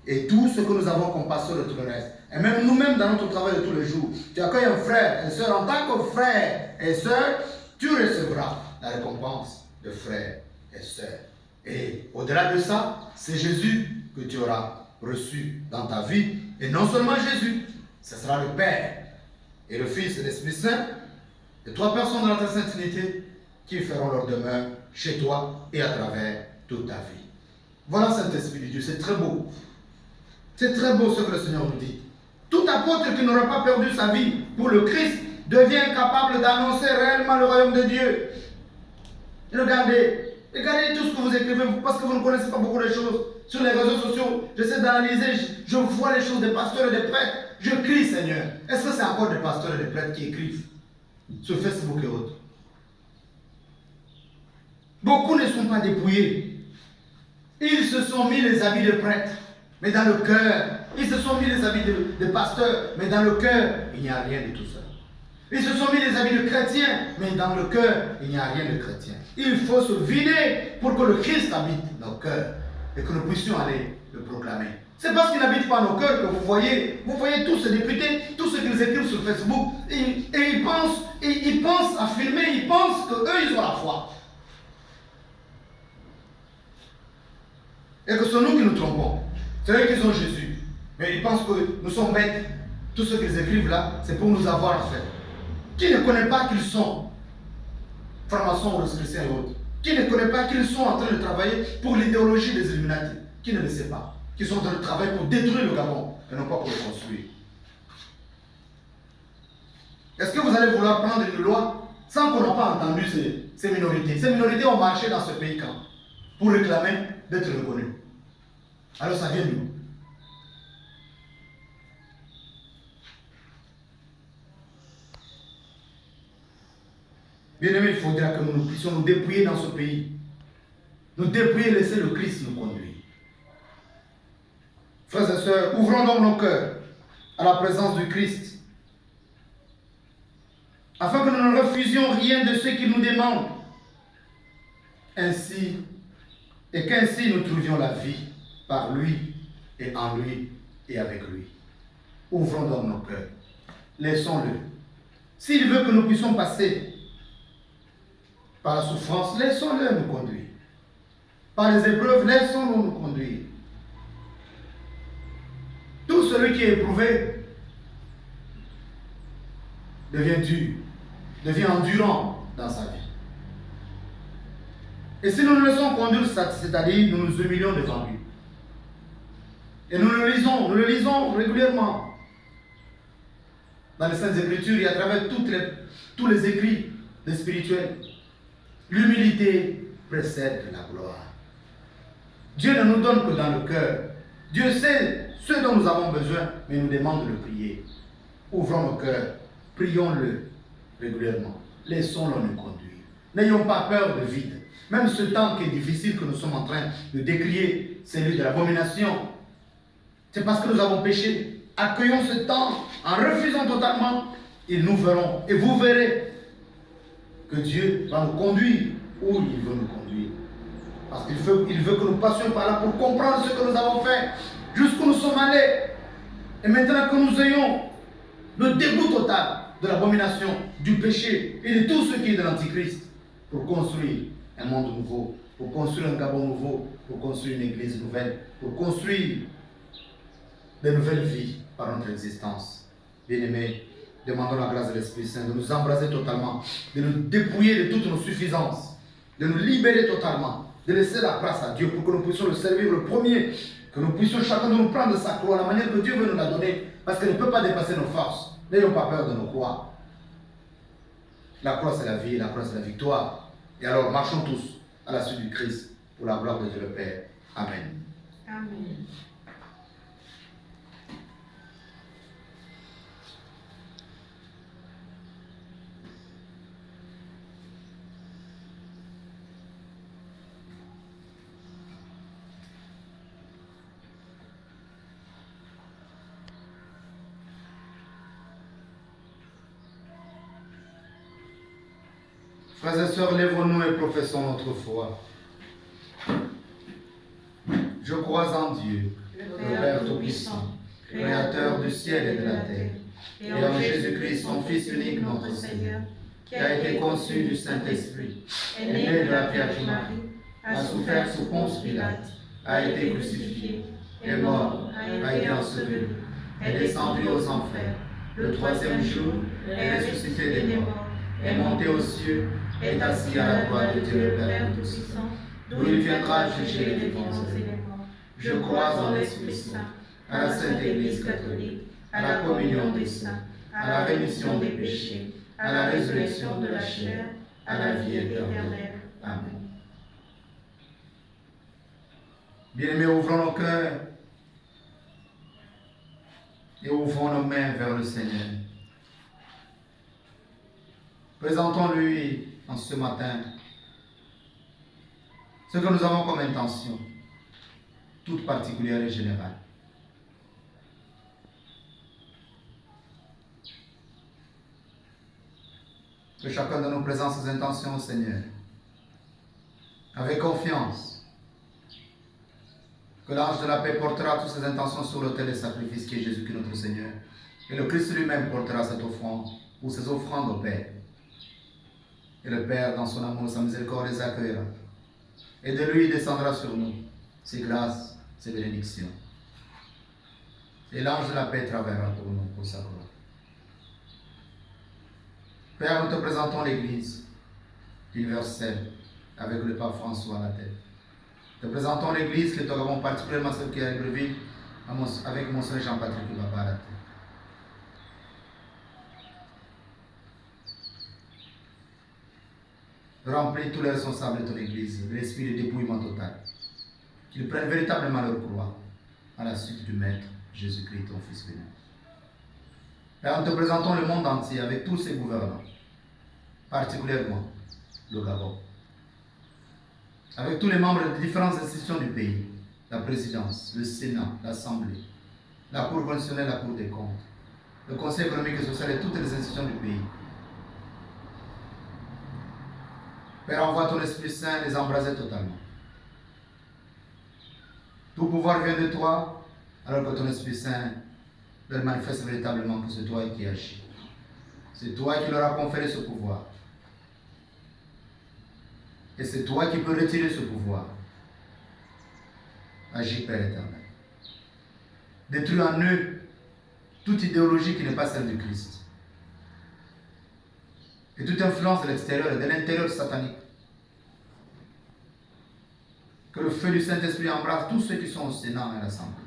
Et tout ce que nous avons comme pasteur de tout le reste. Et même nous-mêmes dans notre travail de tous les jours. Tu accueilles un frère et soeur en tant que frère et soeur, tu recevras la récompense de frère et soeur. Et au-delà de ça, c'est Jésus que tu auras reçu dans ta vie. Et non seulement Jésus, ce sera le Père et le Fils et l'Esprit Saint, les trois personnes de la Sainte Trinité qui feront leur demeure chez toi et à travers toute ta vie. Voilà Saint-Esprit de Dieu, c'est très beau. C'est très beau ce que le Seigneur nous dit. Tout apôtre qui n'aura pas perdu sa vie pour le Christ devient capable d'annoncer réellement le royaume de Dieu. Regardez tout ce que vous écrivez parce que vous ne connaissez pas beaucoup de choses. Sur les réseaux sociaux, j'essaie d'analyser, je vois les choses des pasteurs et des prêtres. Je crie, Seigneur. Est-ce que c'est encore des pasteurs et des prêtres qui écrivent sur Facebook et autres? Beaucoup ne sont pas dépouillés. Ils se sont mis les habits de prêtres, mais dans le cœur. Ils se sont mis les habits de pasteurs, mais dans le cœur, il n'y a rien de tout ça. Ils se sont mis les habits de chrétiens, mais dans le cœur, il n'y a rien de chrétien. Il faut se vider pour que le Christ habite nos cœurs et que nous puissions aller le proclamer. C'est parce qu'il n'habite pas nos cœurs que vous voyez tous ces députés, tous ceux qu'ils écrivent sur Facebook, et ils pensent à filmer, ils pensent qu'eux, ils ont la foi. Et que c'est nous qui nous trompons. C'est eux qui ont Jésus. Mais ils pensent que nous sommes bêtes. Tout ce qu'ils écrivent là, c'est pour nous avoir en fait. Qui ne connaît pas qu'ils sont francs-maçons ou chrétiens et autres? Qui ne connaît pas qu'ils sont en train de travailler pour l'idéologie des Illuminati? Qui ne le sait pas? Qu'ils sont en train de travailler pour détruire le Gabon et non pas pour le construire. Est-ce que vous allez vouloir prendre une loi sans qu'on n'ait pas entendu ces minorités? Ces minorités ont marché dans ce pays quand? Pour réclamer d'être reconnus. Alors ça vient de nous. Bien-aimés, il faudra que nous puissions nous dépouiller dans ce pays. Nous dépouiller, laisser le Christ nous conduire. Frères et sœurs, ouvrons donc nos cœurs à la présence du Christ, afin que nous ne refusions rien de ce qu'il nous demande. Ainsi, et qu'ainsi nous trouvions la vie par lui et en lui et avec lui. Ouvrons donc nos cœurs. Laissons-le. S'il veut que nous puissions passer par la souffrance, laissons-le nous conduire. Par les épreuves, laissons-le nous conduire. Tout celui qui est éprouvé devient dur, devient endurant dans sa vie. Et si nous nous laissons conduire, c'est-à-dire nous nous humilions devant lui. Et nous le lisons régulièrement. Dans les Saintes Écritures et à travers tous les écrits des spirituels. L'humilité précède la gloire. Dieu ne nous donne que dans le cœur. Dieu sait ce dont nous avons besoin, mais il nous demande de le prier. Ouvrons nos cœurs, prions-le régulièrement. Laissons-le nous conduire. N'ayons pas peur de vide. Même ce temps qui est difficile que nous sommes en train de décrier, celui de l'abomination. C'est parce que nous avons péché. Accueillons ce temps en refusant totalement et nous verrons. Et vous verrez que Dieu va nous conduire où il veut nous conduire. Parce qu'il veut que nous passions par là pour comprendre ce que nous avons fait, jusqu'où nous sommes allés. Et maintenant que nous ayons le dégoût total de l'abomination, du péché et de tout ce qui est de l'Antichrist, pour construire un monde nouveau, pour construire un Gabon nouveau, pour construire une église nouvelle, pour construire de nouvelles vies par notre existence. Bien-aimés, demandons la grâce de l'Esprit Saint de nous embraser totalement, de nous dépouiller de toutes nos suffisances, de nous libérer totalement, de laisser la place à Dieu pour que nous puissions le servir le premier, que nous puissions chacun de nous prendre sa croix, la manière que Dieu veut nous la donner, parce qu'elle ne peut pas dépasser nos forces. N'ayons pas peur de nos croix. La croix c'est la vie, la croix c'est la victoire. Et alors marchons tous à la suite du Christ pour la gloire de Dieu le Père. Amen.
Amen.
Frères et sœurs, lèvons-nous et professons notre foi. Je crois en Dieu, le Père Tout-Puissant, Créateur du ciel et de la terre, et en Jésus-Christ, son Fils unique, notre Seigneur, qui a été conçu du Saint-Esprit, est né de la Vierge Marie, a souffert sous Ponce Pilate, a été crucifié, est mort, a été enseveli, est descendu aux enfers, le troisième jour, est ressuscité des morts, est monté aux cieux, est assis à la droite de Dieu le Père Tout-Puissant, d'où il viendra juger les vivants et les morts. Je crois en l'Esprit Saint, à la Sainte Église catholique, à la communion des saints, à la rémission des péchés, à la résurrection de la chair, à la vie éternelle. Amen. Bien-aimés, ouvrons nos cœurs et ouvrons nos mains vers le Seigneur. Présentons-lui en ce matin ce que nous avons comme intention, toute particulière et générale. Que chacun de nous présente ses intentions au Seigneur, avec confiance. Que l'ange de la paix portera toutes ses intentions sur l'autel des sacrifices qui est Jésus-Christ notre Seigneur. Et le Christ lui-même portera cette offrande ou ses offrandes au Père. Et le Père, dans son amour, sa miséricorde, les accueillera. Et de lui descendra sur nous ses grâces, ses bénédictions. Et l'ange de la paix travaillera pour nous, pour sa gloire. Père, nous te présentons l'Église universelle avec le pape François à la tête. Te présentons l'Église que nous avons particulièrement celle qui est à Libreville avec Monseigneur Jean-Patrick Papa à la tête. Remplis tous les responsables de ton Église de l'esprit de dépouillement total. Qu'ils prennent véritablement leur croix à la suite du Maître Jésus-Christ, ton Fils béni. Père, nous te présentons le monde entier avec tous ses gouvernants, particulièrement le Gabon, avec tous les membres des différentes institutions du pays, la présidence, le Sénat, l'Assemblée, la Cour constitutionnelle, la Cour des comptes, le Conseil économique et social et toutes les institutions du pays. Père, envoie ton Esprit Saint les embraser totalement. Tout pouvoir vient de toi, alors que ton Esprit Saint leur manifeste véritablement que c'est toi qui agis. C'est toi qui leur as conféré ce pouvoir. Et c'est toi qui peux retirer ce pouvoir. Agis, Père éternel. Détruis en eux toute idéologie qui n'est pas celle du Christ. Et toute influence de l'extérieur et de l'intérieur satanique. Que le feu du Saint-Esprit embrasse tous ceux qui sont au Sénat et à l'Assemblée.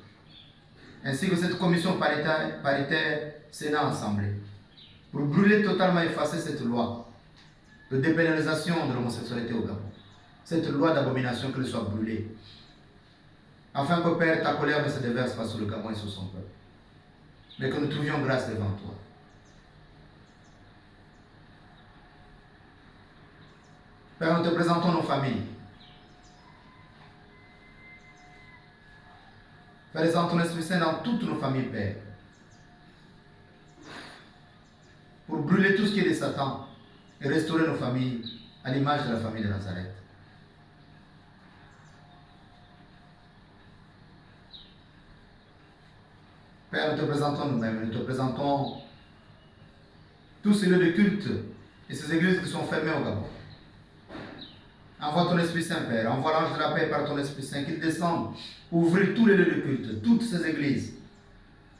Ainsi que cette commission paritaire Sénat-Assemblée. Pour brûler totalement et effacer cette loi de dépénalisation de l'homosexualité au Gabon. Cette loi d'abomination qu'elle soit brûlée. Afin que, Père, ta colère ne se déverse pas sur le Gabon et sur son peuple. Mais que nous trouvions grâce devant toi. Père, nous te présentons nos familles. Fais descendre ton Esprit Saint dans toutes nos familles, Père. Pour brûler tout ce qui est de Satan et restaurer nos familles à l'image de la famille de Nazareth. Père, nous te présentons nous-mêmes, nous te présentons tous ces lieux de culte et ces églises qui sont fermées au Gabon. Envoie ton Esprit Saint, Père, envoie l'ange de la paix par ton Esprit Saint, qu'il descende, ouvrir tous les lieux de culte, toutes ces églises,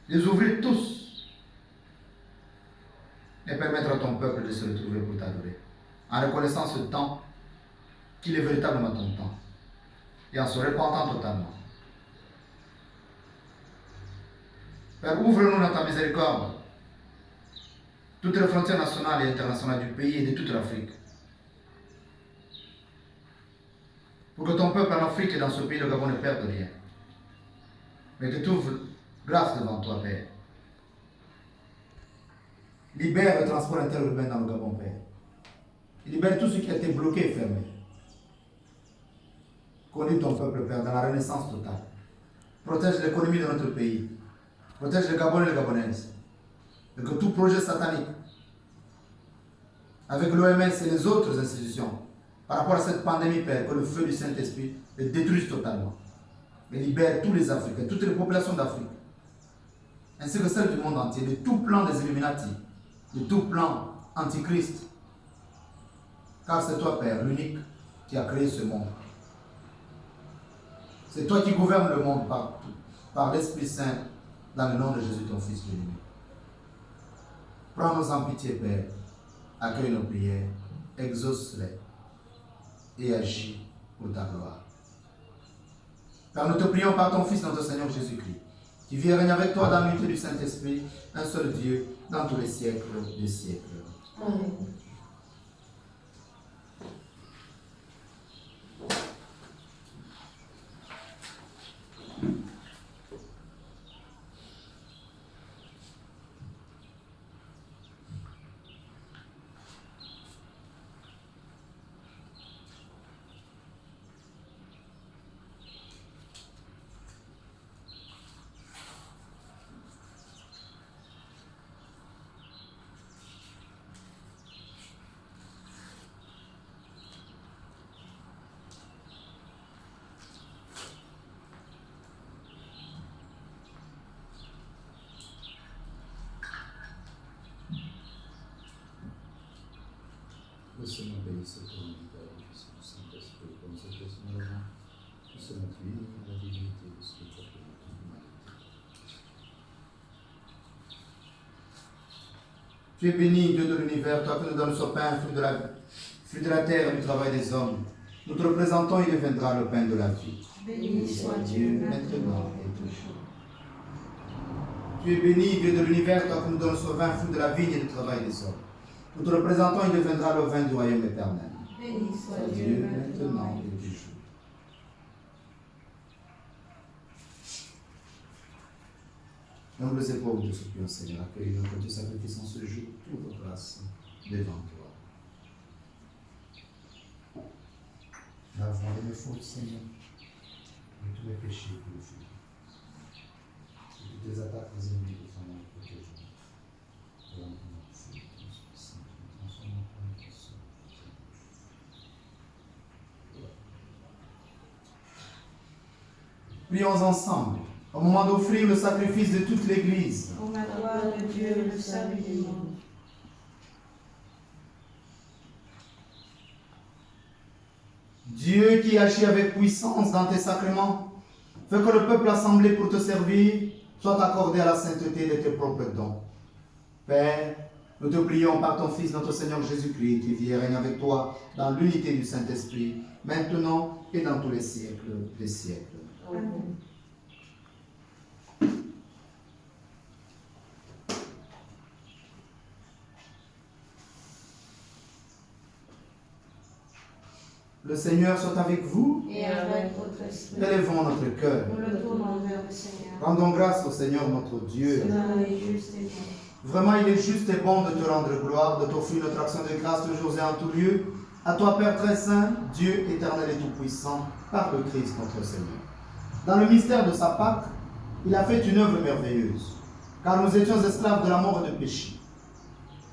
les ouvrir tous et permettre à ton peuple de se retrouver pour t'adorer, en reconnaissant ce temps qu'il est véritablement ton temps et en se repentant totalement. Père, ouvre-nous dans ta miséricorde toutes les frontières nationales et internationales du pays et de toute l'Afrique. Pour que ton peuple en Afrique et dans ce pays, le Gabon, ne perde rien. Mais que tu ouvres grâce devant toi, Père. Libère le transport interurbain dans le Gabon, Père. Libère tout ce qui a été bloqué et fermé. Conduis ton peuple, Père, dans la renaissance totale. Protège l'économie de notre pays. Protège les Gabonais et les Gabonaises. Et que tout projet satanique, avec l'OMS et les autres institutions, par rapport à cette pandémie, Père, que le feu du Saint-Esprit le détruise totalement. Et libère tous les Africains, toutes les populations d'Afrique, ainsi que celles du monde entier, de tout plan des Illuminati, de tout plan antichrist. Car c'est toi, Père, l'unique qui a créé ce monde. C'est toi qui gouvernes le monde par l'Esprit Saint, dans le nom de Jésus, ton Fils bien-aimé. Prends-nous en pitié, Père. Accueille nos prières, exauce-les et agis pour ta gloire. Car nous te prions par ton Fils, notre Seigneur Jésus-Christ, qui vit et règne avec toi dans l'unité du Saint-Esprit, un seul Dieu, dans tous les siècles des siècles.
Amen.
Le Seigneur bénisse ton nom, Père, du Fils et du Saint-Esprit, comme c'était son avant, que c'est notre vie, la divinité de ce que tu as fait de ton humanité. Tu es béni, Dieu de l'univers, toi qui nous donnes ce pain, fruit de la terre et du travail des hommes. Nous te représentons, il deviendra le pain de la vie.
Béni soit Dieu, maintenant et toujours.
Tu es béni, Dieu de l'univers, toi qui nous donnes ce vin, fruit de la vigne et du travail des hommes. Nous te représentons, il deviendra le vin du royaume éternel.
Béni soit Dieu, maintenant et toujours.
Humbles et pauvres, Dieu supplions, Seigneur, accueille notre Dieu sacrifice en ce jour, toute vos grâces devant toi. Lave-moi de mes fautes, Seigneur, de tous mes péchés purifiés, de toutes les attaques des ennemis de ton nom, protège-nous. Prions ensemble, au moment d'offrir le sacrifice de toute l'Église.
Pour la gloire de Dieu et le salut du monde.
Dieu qui agit avec puissance dans tes sacrements, fais que le peuple assemblé pour te servir soit accordé à la sainteté de tes propres dons. Père, nous te prions par ton Fils, notre Seigneur Jésus-Christ, qui vit et règne avec toi dans l'unité du Saint-Esprit, maintenant et dans tous les siècles des siècles.
Amen.
Le Seigneur soit avec vous.
Et avec votre esprit.
Élevons notre cœur.
Nous le tournons vers le Seigneur.
Rendons grâce au Seigneur notre Dieu.
Cela est juste et bon.
Vraiment, il est juste et bon de te rendre gloire, de t'offrir notre action de grâce toujours et en tout lieu. À toi, Père très saint, Dieu éternel et tout-puissant, par le Christ notre Seigneur. Dans le mystère de sa Pâque, Il a fait une œuvre merveilleuse, car nous étions esclaves de la mort et du péché.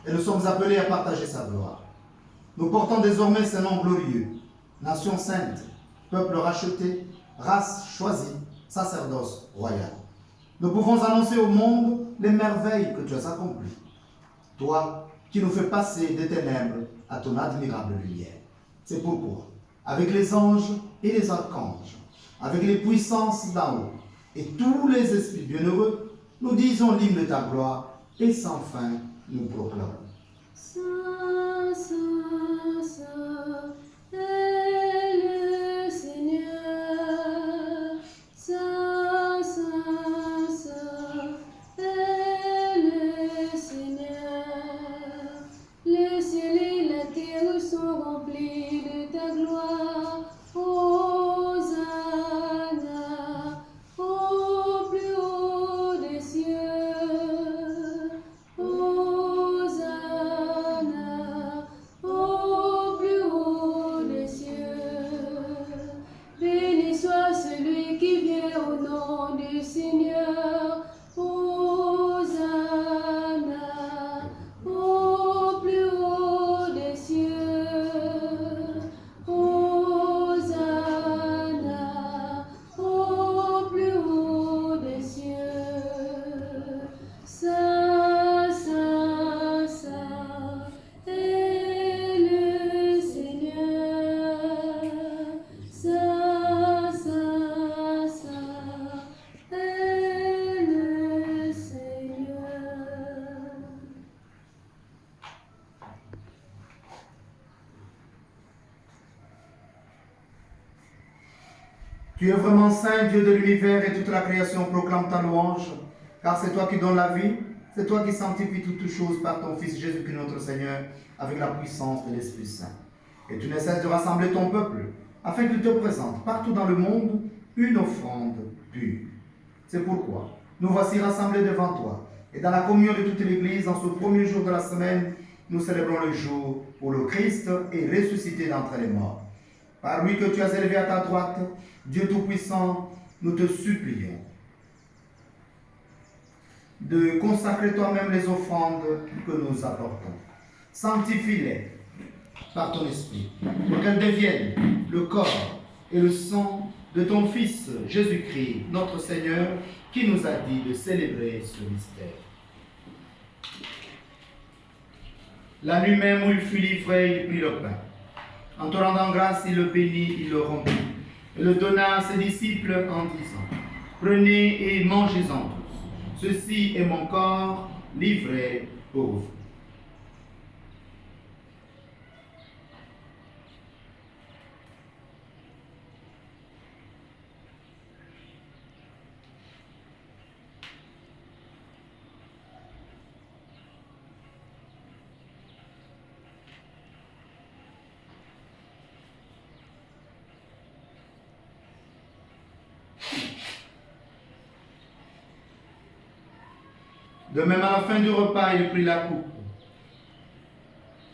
Et nous sommes appelés à partager sa gloire. Nous portons désormais ce nom glorieux, nation sainte, peuple racheté, race choisie, sacerdoce royal. Nous pouvons annoncer au monde les merveilles que tu as accomplies. Toi qui nous fais passer des ténèbres à ton admirable lumière. C'est pourquoi, avec les anges et les archanges, avec les puissances d'en haut et tous les esprits bienheureux, nous disons l'hymne de ta gloire et sans fin nous proclamons.
Saint, Saint, Saint est le Seigneur. Saint, Saint, Saint est le Seigneur. Le ciel et la terre sont remplis de ta gloire. Hosanna au plus haut des cieux. Hosanna au plus haut des cieux. Béni soit celui qui vient au nom du Seigneur. Hosanna au plus haut des cieux. Hosanna au plus haut des cieux. Saint, Saint, Saint est le Seigneur. Saint, Saint, Saint est le Seigneur.
Tu es vraiment saint, Dieu de l'univers, et toute la création proclame ta louange, car c'est toi qui donnes la vie, c'est toi qui sanctifies toutes choses par ton Fils Jésus-Christ notre Seigneur, avec la puissance de l'Esprit Saint. Et tu ne cesses de rassembler ton peuple, afin qu'il te présente partout dans le monde une offrande pure. C'est pourquoi nous voici rassemblés devant toi, et dans la communion de toute l'Église, en ce premier jour de la semaine, nous célébrons le jour où le Christ est ressuscité d'entre les morts. Par lui que tu as élevé à ta droite, Dieu Tout-Puissant, nous te supplions de consacrer toi-même les offrandes que nous apportons. Sanctifie-les par ton esprit, pour qu'elles deviennent le corps et le sang de ton Fils Jésus-Christ, notre Seigneur, qui nous a dit de célébrer ce mystère. La nuit même où il fut livré, il prit le pain. En te rendant grâce, il le bénit, il le rompit, et le donna à ses disciples en disant, « Prenez et mangez-en tous. Ceci est mon corps livré pour vous. » De même, à la fin du repas, il prit la coupe.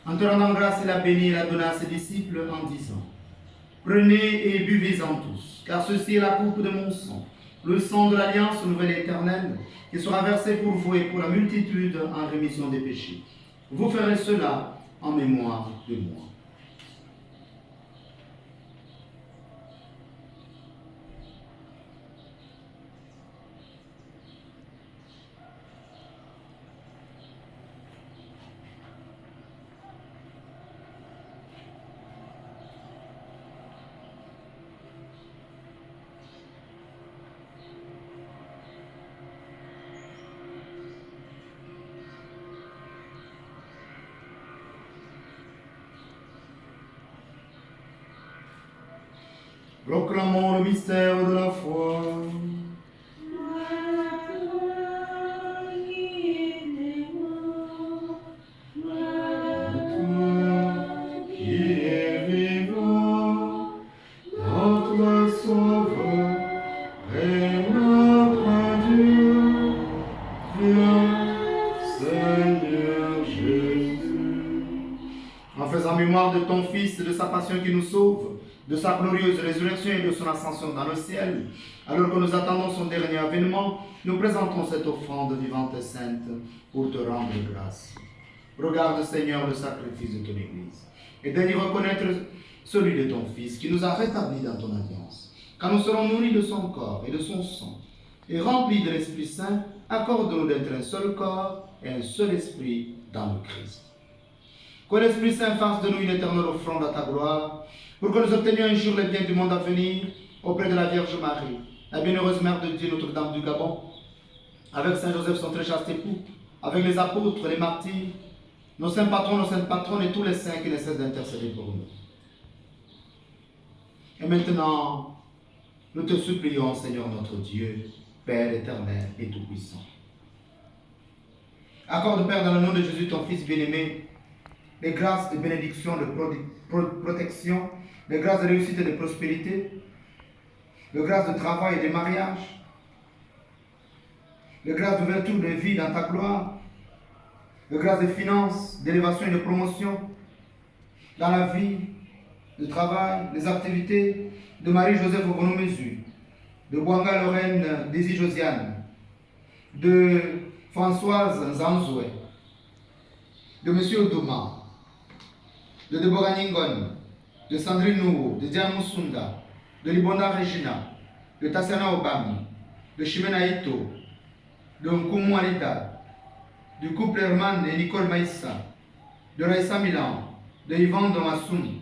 En te rendant grâce, il la bénit et la donna à ses disciples en disant, « Prenez et buvez-en tous, car ceci est la coupe de mon sang, le sang de l'alliance nouvelle et éternelle, qui sera versé pour vous et pour la multitude en rémission des péchés. Vous ferez cela en mémoire de moi. » Proclamons le mystère de la foi. Qui est vivant, notre Sauveur et notre Dieu, viens, Seigneur Jésus. en faisant mémoire de ton Fils, de sa passion qui nous sauve, de sa glorieuse résurrection et de son ascension dans le ciel. Alors que nous attendons son dernier avènement, nous présentons cette offrande vivante et sainte pour te rendre grâce. Regarde, Seigneur, le sacrifice de ton Église et daigne reconnaître celui de ton Fils qui nous a rétablis dans ton alliance. Quand nous serons nourris de son corps et de son sang et remplis de l'Esprit Saint, accorde-nous d'être un seul corps et un seul esprit dans le Christ. Que l'Esprit Saint fasse de nous une éternelle offrande à ta gloire, pour que nous obtenions un jour les biens du monde à venir auprès de la Vierge Marie, la bienheureuse Mère de Dieu, Notre-Dame du Gabon, avec Saint Joseph, son très chaste époux, avec les apôtres, les martyrs, nos saints patrons, nos saintes patronnes et tous les saints qui ne cessent d'intercéder pour nous. Et maintenant, nous te supplions, Seigneur notre Dieu, Père éternel et tout-puissant. Accorde, Père, dans le nom de Jésus, ton Fils bien-aimé, les grâces de bénédiction, de protection, les grâces de réussite et de prospérité, les grâces de travail et de mariage, les grâces d'ouverture de vie dans ta gloire, les grâces de finances, d'élévation et de promotion dans la vie, le travail, les activités de Marie-Joseph Obonomézu, de Bouanga Lorraine Désy Josiane, de Françoise Zanzoué, de M. Odouma, de Deborah Ningon, de Sandrine Nouro, de Diane Moussunda, de Libonda Regina, de Tassana Obami, de Chimena Ito, de Nkumu Alida, du couple Herman et Nicole Maïssa, de Raïssa Milan, de Yvan Domassoum,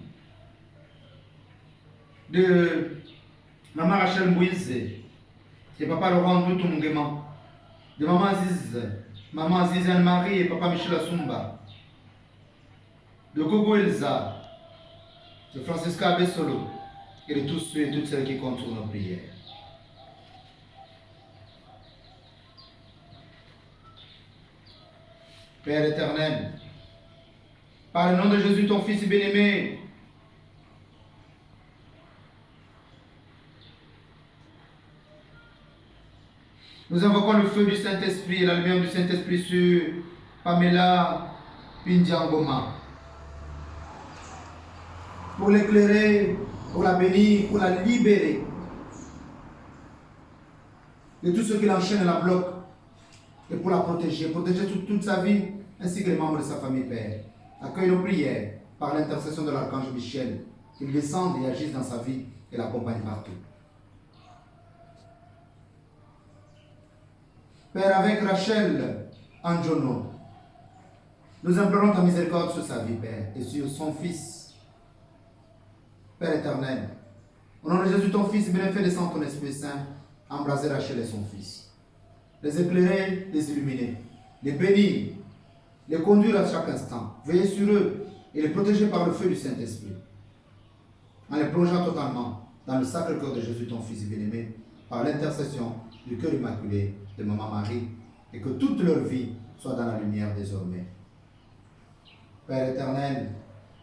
de Maman Rachel Mouize, de Papa Laurent Doutou Mungema, de Maman Aziz Anne-Marie et Papa Michel Assumba, de Gogo Elsa, de Francisca Bessolo et de tous ceux et toutes celles qui comptent nos prières. Père éternel, par le nom de Jésus, ton Fils bien-aimé, nous invoquons le feu du Saint-Esprit et la lumière du Saint-Esprit sur Pamela Pindiangoma, pour l'éclairer, pour la bénir, pour la libérer de tout ce qui l'enchaîne et la bloque, et pour la protéger toute sa vie, ainsi que les membres de sa famille, Père. Accueille nos prières par l'intercession de l'archange Michel, qu'il descende et agisse dans sa vie et l'accompagne partout. Père, avec Rachel Anjono, nous implorons ta miséricorde sur sa vie, Père, et sur son fils. Père éternel, au nom de Jésus, ton Fils, bien fait descendre ton Esprit Saint, embraser Rachel et son fils. Les éclairer, les illuminer, les bénir, les conduire à chaque instant, veiller sur eux et les protéger par le feu du Saint-Esprit, en les plongeant totalement dans le sacré cœur de Jésus, ton Fils bien-aimé, par l'intercession du cœur immaculé de Maman Marie, et que toute leur vie soit dans la lumière désormais. Père éternel,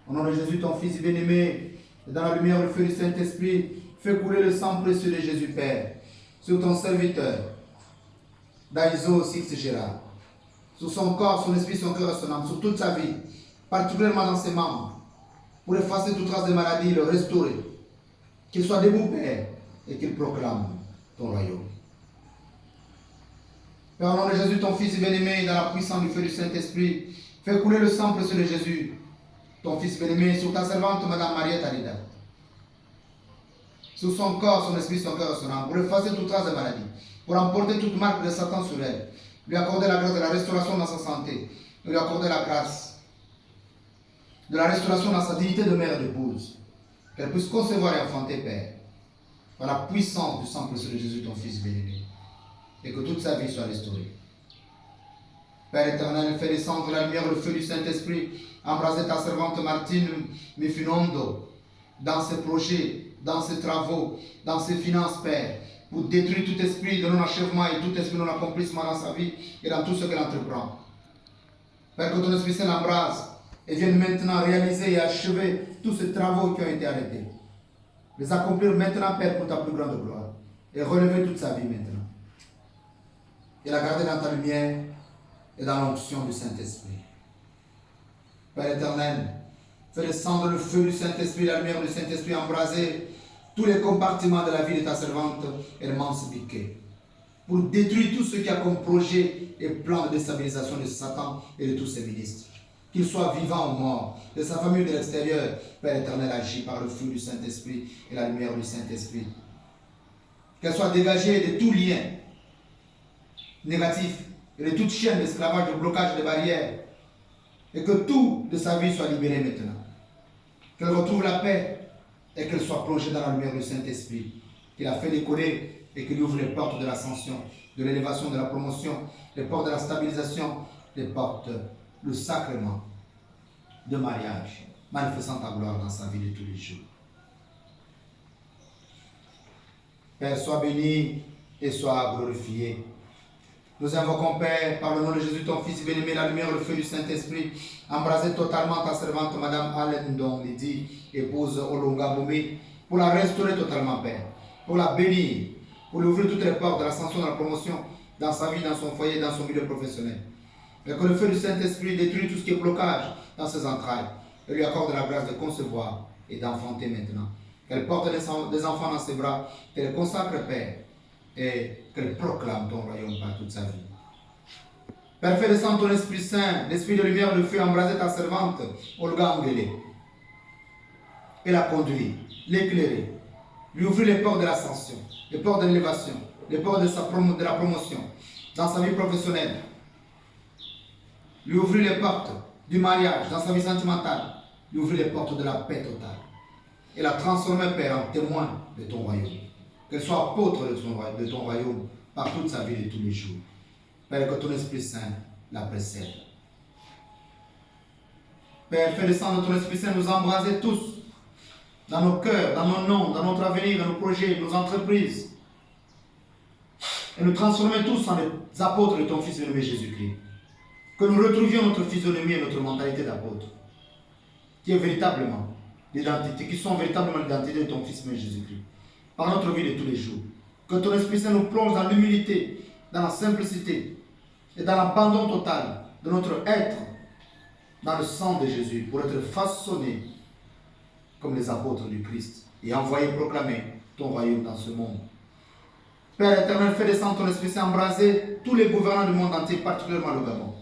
au nom de Jésus, ton Fils bien-aimé, et dans la lumière du feu du Saint-Esprit, fais couler le sang précieux de Jésus, Père, sur ton serviteur, Daiso Six Gérard, sur son corps, son esprit, son cœur et son âme, sur toute sa vie, particulièrement dans ses membres, pour effacer toute trace de maladie, le restaurer, qu'il soit debout, Père, et qu'il proclame ton royaume. Père, au nom de Jésus, ton Fils bien-aimé, dans la puissance du feu du Saint-Esprit, fais couler le sang précieux de Jésus, ton Fils bien-aimé, sur ta servante, Madame Mariette Alida, sur son corps, son esprit, son cœur et son âme, pour effacer toute trace de maladie, pour emporter toute marque de Satan sur elle, lui accorder la grâce de la restauration dans sa santé, lui accorder la grâce de la restauration dans sa dignité de mère et d'épouse, qu'elle puisse concevoir et enfanter, Père, par la puissance du sang précieux de Jésus, ton Fils bien-aimé, et que toute sa vie soit restaurée. Père éternel, fais descendre la lumière, le feu du Saint-Esprit, embraser ta servante Martine Mifinondo dans ses projets, dans ses travaux, dans ses finances, Père, pour détruire tout esprit de non-achèvement et tout esprit de non-accomplissement dans sa vie et dans tout ce qu'elle entreprend. Père, que ton Esprit Saint l'embrase et vienne maintenant réaliser et achever tous ces travaux qui ont été arrêtés. Les accomplir maintenant, Père, pour ta plus grande gloire. Et relever toute sa vie maintenant. Et la garder dans ta lumière et dans l'onction du Saint-Esprit. Père éternel, Fais descendre le feu du Saint-Esprit, la lumière du Saint-Esprit embraser tous les compartiments de la vie de ta servante Hermance Biquet. Pour détruire tout ce qui a comme projet et plan de déstabilisation de Satan et de tous ses ministres. Qu'il soit vivant ou mort, de sa famille ou de l'extérieur, Père éternel agit par le feu du Saint-Esprit et la lumière du Saint-Esprit. Qu'elle soit dégagée de tout lien négatif et de toute chaîne d'esclavage, de blocage, de barrières, et que tout de sa vie soit libéré maintenant. Qu'elle retrouve la paix et qu'elle soit plongée dans la lumière du Saint-Esprit, qu'il a fait décoller et qu'il ouvre les portes de l'ascension, de l'élévation, de la promotion, les portes de la stabilisation, les portes, le sacrement de mariage, manifestant ta gloire dans sa vie de tous les jours. Père, sois béni et sois glorifié. Nous invoquons, Père, par le nom de Jésus, ton Fils bien-aimé, la lumière, le feu du Saint-Esprit, embraser totalement ta servante, Madame Allen Don Lydie, épouse Olonga Boumé, pour la restaurer totalement, Père, pour la bénir, pour lui ouvrir toutes les portes de l'ascension, de la promotion, dans sa vie, dans son foyer, dans son milieu professionnel. Et que le feu du Saint-Esprit détruise tout ce qui est blocage dans ses entrailles, et lui accorde la grâce de concevoir et d'enfanter maintenant. Qu'elle porte des enfants dans ses bras, qu'elle les consacre, Père, et qu'elle proclame ton royaume par toute sa vie. Père, fais descendre ton Esprit Saint, l'Esprit de lumière, de feu, embraser ta servante, Olga Angélé, et la conduire, l'éclairer, lui ouvrir les portes de l'ascension, les portes de l'élévation, les portes de la promotion, dans sa vie professionnelle, lui ouvrir les portes du mariage, dans sa vie sentimentale, lui ouvrir les portes de la paix totale, et la transformer, Père, en témoin de ton royaume. Qu'elle soit apôtre de ton royaume par toute sa vie de tous les jours. Père, que ton Esprit Saint la précède. Père, fais descendre ton Esprit Saint nous embraser tous, dans nos cœurs, dans nos noms, dans notre avenir, dans nos projets, nos entreprises. Et nous transformer tous en des apôtres de ton Fils bien-aimé Jésus-Christ. Que nous retrouvions notre physionomie et notre mentalité d'apôtre, qui est véritablement l'identité, qui sont véritablement l'identité de ton Fils bien-aimé Jésus-Christ. Par notre vie de tous les jours. Que ton Esprit Saint nous plonge dans l'humilité, dans la simplicité et dans l'abandon total de notre être dans le sang de Jésus pour être façonnés comme les apôtres du Christ et envoyés proclamer ton royaume dans ce monde. Père éternel, fais descendre ton Esprit Saint embraser tous les gouvernants du monde entier, particulièrement le Gabon.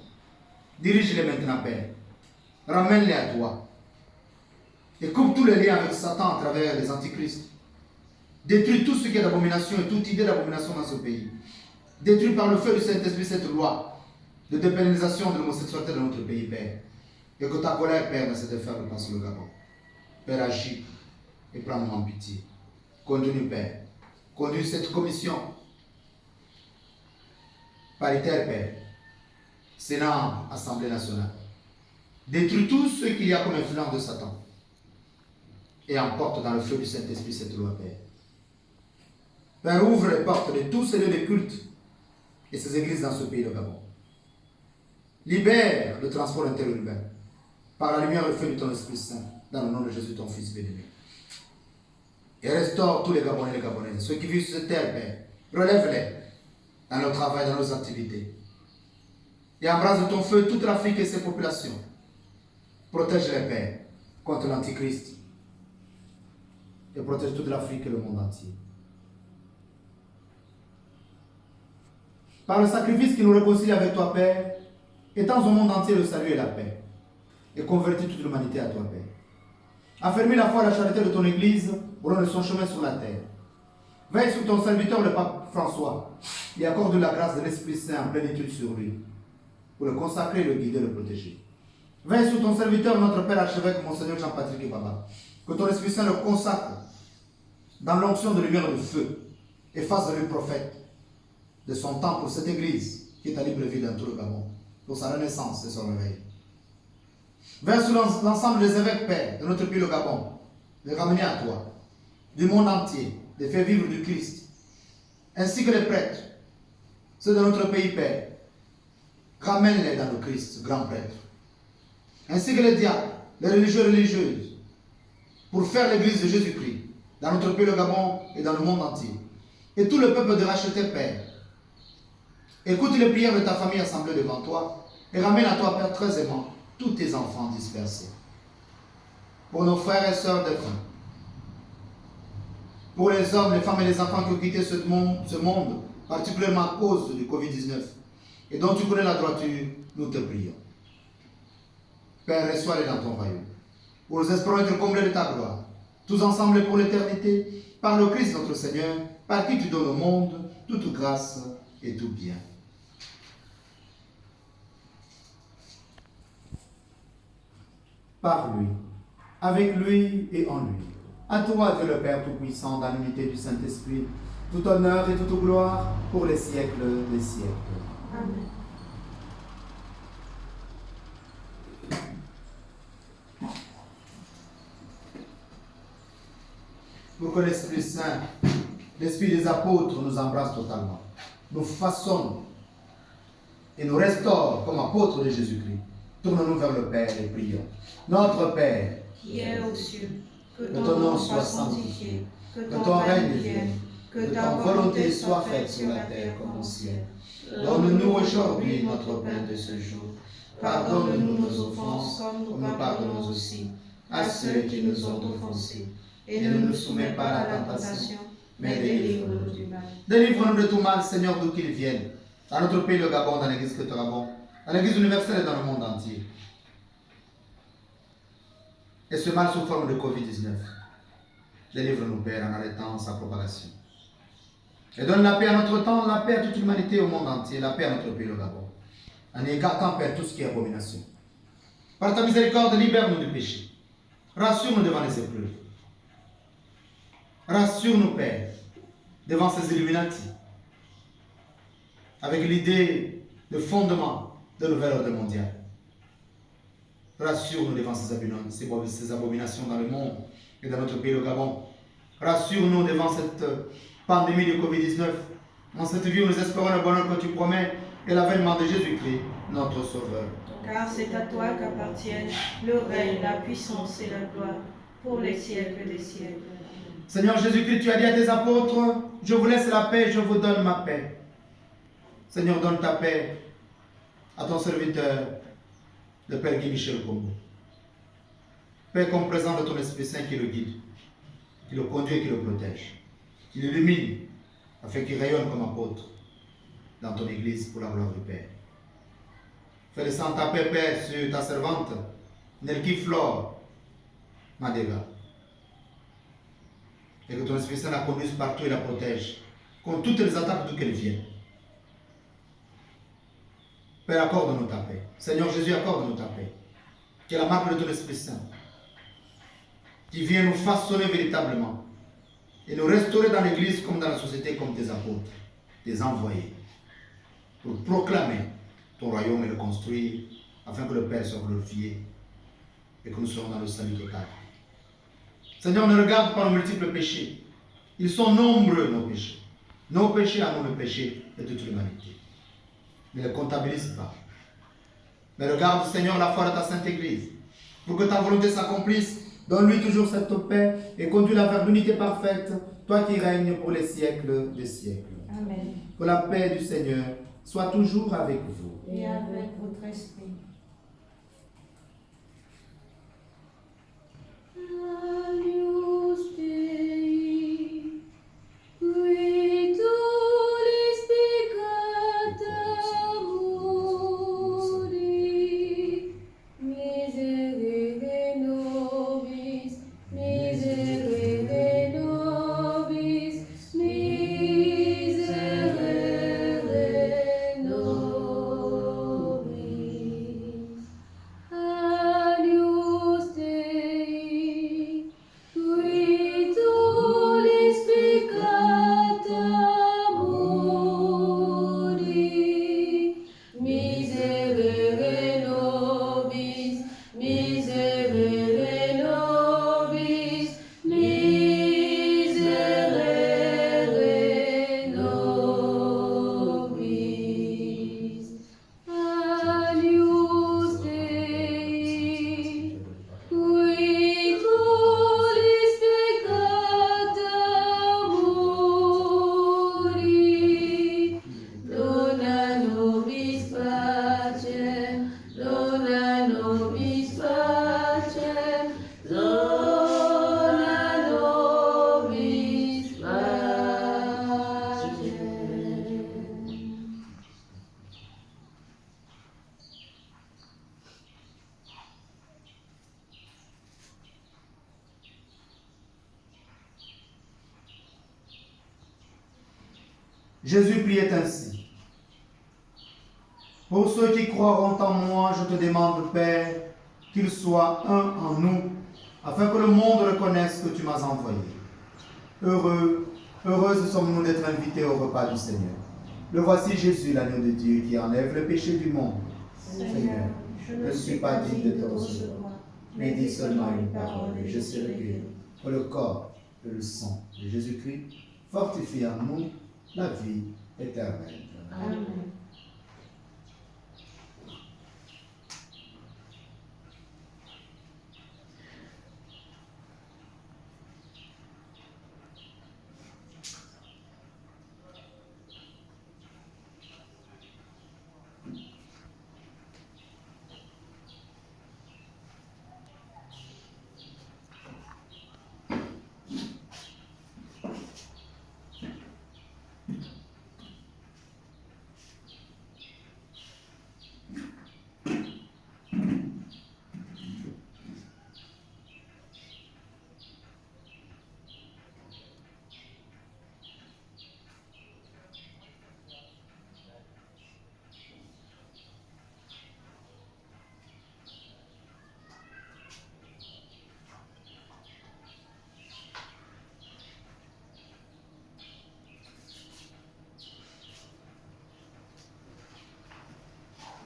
Dirige-les maintenant, Père. Ramène-les à toi. Et coupe tous les liens avec Satan à travers les antichrists. Détruis tout ce qui est d'abomination et toute idée d'abomination dans ce pays. Détruis par le feu du Saint-Esprit cette loi de dépénalisation de l'homosexualité dans notre pays, Père. Et que ta colère, Père, ne se déferle pas sur le Gabon. Père, agis et prends-nous en pitié. Conduis-nous, Père. Conduis cette commission paritaire, Père. Sénat, Assemblée nationale. Détruis tout ce qu'il y a comme influence de Satan. Et emporte dans le feu du Saint-Esprit cette loi, Père. Père, ouvre les portes de tous ces lieux de culte et ces églises dans ce pays de Gabon. Libère le transport interurbain par la lumière et le feu de ton Esprit Saint, dans le nom de Jésus, ton Fils bien-aimé. Et restaure tous les Gabonais et les Gabonaises, ceux qui vivent sur cette terre, Père. Relève-les dans leur travail, dans leurs activités. Et embrasse de ton feu toute l'Afrique et ses populations. Protège-les, Père, contre l'Antichrist. Et protège toute l'Afrique et le monde entier. Par le sacrifice qui nous réconcilie avec toi, Père, étends au monde entier le salut et la paix. Et convertis toute l'humanité à toi, Père. Affermis la foi et la charité de ton Église au long de son chemin sur la terre. Veille sur ton serviteur, le pape François, et accorde la grâce de l'Esprit Saint en plénitude sur lui, pour le consacrer, le guider, le protéger. Veille sur ton serviteur, notre Père archevêque, Monseigneur Jean-Patrick Baba, que ton Esprit Saint le consacre dans l'onction de lumière et de feu, et fasse de lui prophète de son temps pour cette Église qui est à Libreville dans tout le Gabon, pour sa renaissance et son réveil. Veille sur l'ensemble des évêques, Père, de notre pays, le Gabon, les ramener à toi, du monde entier, de faire vivre du Christ, ainsi que les prêtres, ceux de notre pays, Père, ramène-les dans le Christ, grand prêtre, ainsi que les diacres, les religieux et religieuses, pour faire l'Église de Jésus-Christ, dans notre pays, le Gabon, et dans le monde entier. Et tout le peuple de racheter, Père. Écoute les prières de ta famille assemblée devant toi, et ramène à toi, Père, très aimant, tous tes enfants dispersés. pour nos frères et sœurs défunts, pour les hommes, les femmes et les enfants qui ont quitté ce monde, particulièrement à cause du Covid-19, et dont tu connais la droiture, nous te prions. Père, reçois-les dans ton royaume, pour nous espérons être comblés de ta gloire, tous ensemble pour l'éternité, par le Christ notre Seigneur, par qui tu donnes au monde toute grâce et tout bien. Par lui, avec lui et en lui. À toi, Dieu le Père Tout-Puissant, dans l'unité du Saint-Esprit, tout honneur et toute gloire pour les siècles des siècles.
Amen.
Pour que l'Esprit Saint, l'Esprit des apôtres nous embrasse totalement, nous façonne et nous restaure comme apôtres de Jésus-Christ. Tournons-nous vers le Père et prions. Notre Père,
Qui est aux cieux, que
que
ton nom soit sanctifié, que ton règne vienne, que ta volonté soit faite sur la terre comme au ciel.
donne-nous aujourd'hui notre pain de ce jour.
Pardonne-nous nos offenses comme nous pardonnons aussi à ceux qui nous ont offensés. Et ne nous soumets pas à la tentation, mais délivre-nous du mal.
Délivre-nous de tout mal, Seigneur, d'où qu'il vienne. Dans notre pays, le Gabon, dans l'église que tu Gabon, dans l'église universelle et dans le monde entier. Et ce mal sous forme de Covid-19. Délivre-nous, Père, en arrêtant sa propagation. Et donne la paix à notre temps, la paix à toute l'humanité au monde entier, la paix à notre pays, le Gabon. En écartant, Père, tout ce qui est abomination. Par ta miséricorde, libère-nous du péché. Rassure-nous devant les épreuves. Rassure-nous, Père, devant ces Illuminati, avec l'idée de fondement de nouvel ordre mondial. Rassure-nous devant ces abominations dans le monde et dans notre pays, le Gabon. Rassure-nous devant cette pandémie de Covid-19. Dans cette vie où nous espérons le bonheur que tu promets et l'avènement de Jésus-Christ, notre Sauveur.
Car c'est à toi qu'appartiennent le règne, la puissance et la gloire pour les siècles des siècles.
Seigneur Jésus-Christ, tu as dit à tes apôtres, je vous laisse la paix, je vous donne ma paix. Seigneur, donne ta paix à ton serviteur, le Père Guy Michel Combo. Père, comme présent de ton Esprit Saint qui le guide, qui le conduit et qui le protège, qui l'illumine, afin qu'il rayonne comme apôtre dans ton Église pour la gloire du Père. Fais descendre ta paix, Père, sur ta servante, Nelki Flore Madega. Et que ton Esprit Saint la conduise partout et la protège, contre toutes les attaques d'où qu'elles viennent. Père, accorde-nous ta paix. Seigneur Jésus, accorde-nous ta paix. Qui est la marque de ton Esprit Saint, qui vient nous façonner véritablement et nous restaurer dans l'Église comme dans la société, comme tes apôtres, tes envoyés, pour proclamer ton royaume et le construire, afin que le Père soit glorifié et que nous soyons dans le salut total. Seigneur, ne regarde pas nos multiples péchés. Ils sont nombreux, nos péchés. Nos péchés à nous, le péché de toute l'humanité. Ne les comptabilise pas. Mais regarde, Seigneur, la foi de ta Sainte Église. Pour que ta volonté s'accomplisse, donne-lui toujours cette paix et conduis-la vers l'unité parfaite, toi qui règnes pour les siècles des siècles.
Amen.
Que la paix du Seigneur soit toujours avec vous.
Et avec votre esprit.
Agnus Dei, qui tollis peccata mundi, miserere nobis, miserere nobis, miserere nobis.
Jésus priait ainsi. Pour ceux qui croiront en moi, je te demande, Père, qu'ils soient un en nous, afin que le monde reconnaisse que tu m'as envoyé. Heureuses sommes-nous d'être invités au repas du Seigneur. Le voici Jésus, l'agneau de Dieu, qui enlève le péché du monde. Seigneur, je ne suis pas digne de te recevoir, mais dis seulement une parole et je serai guéri. Que le corps et le sang de Jésus-Christ fortifient en nous la vie éternelle.
Amen.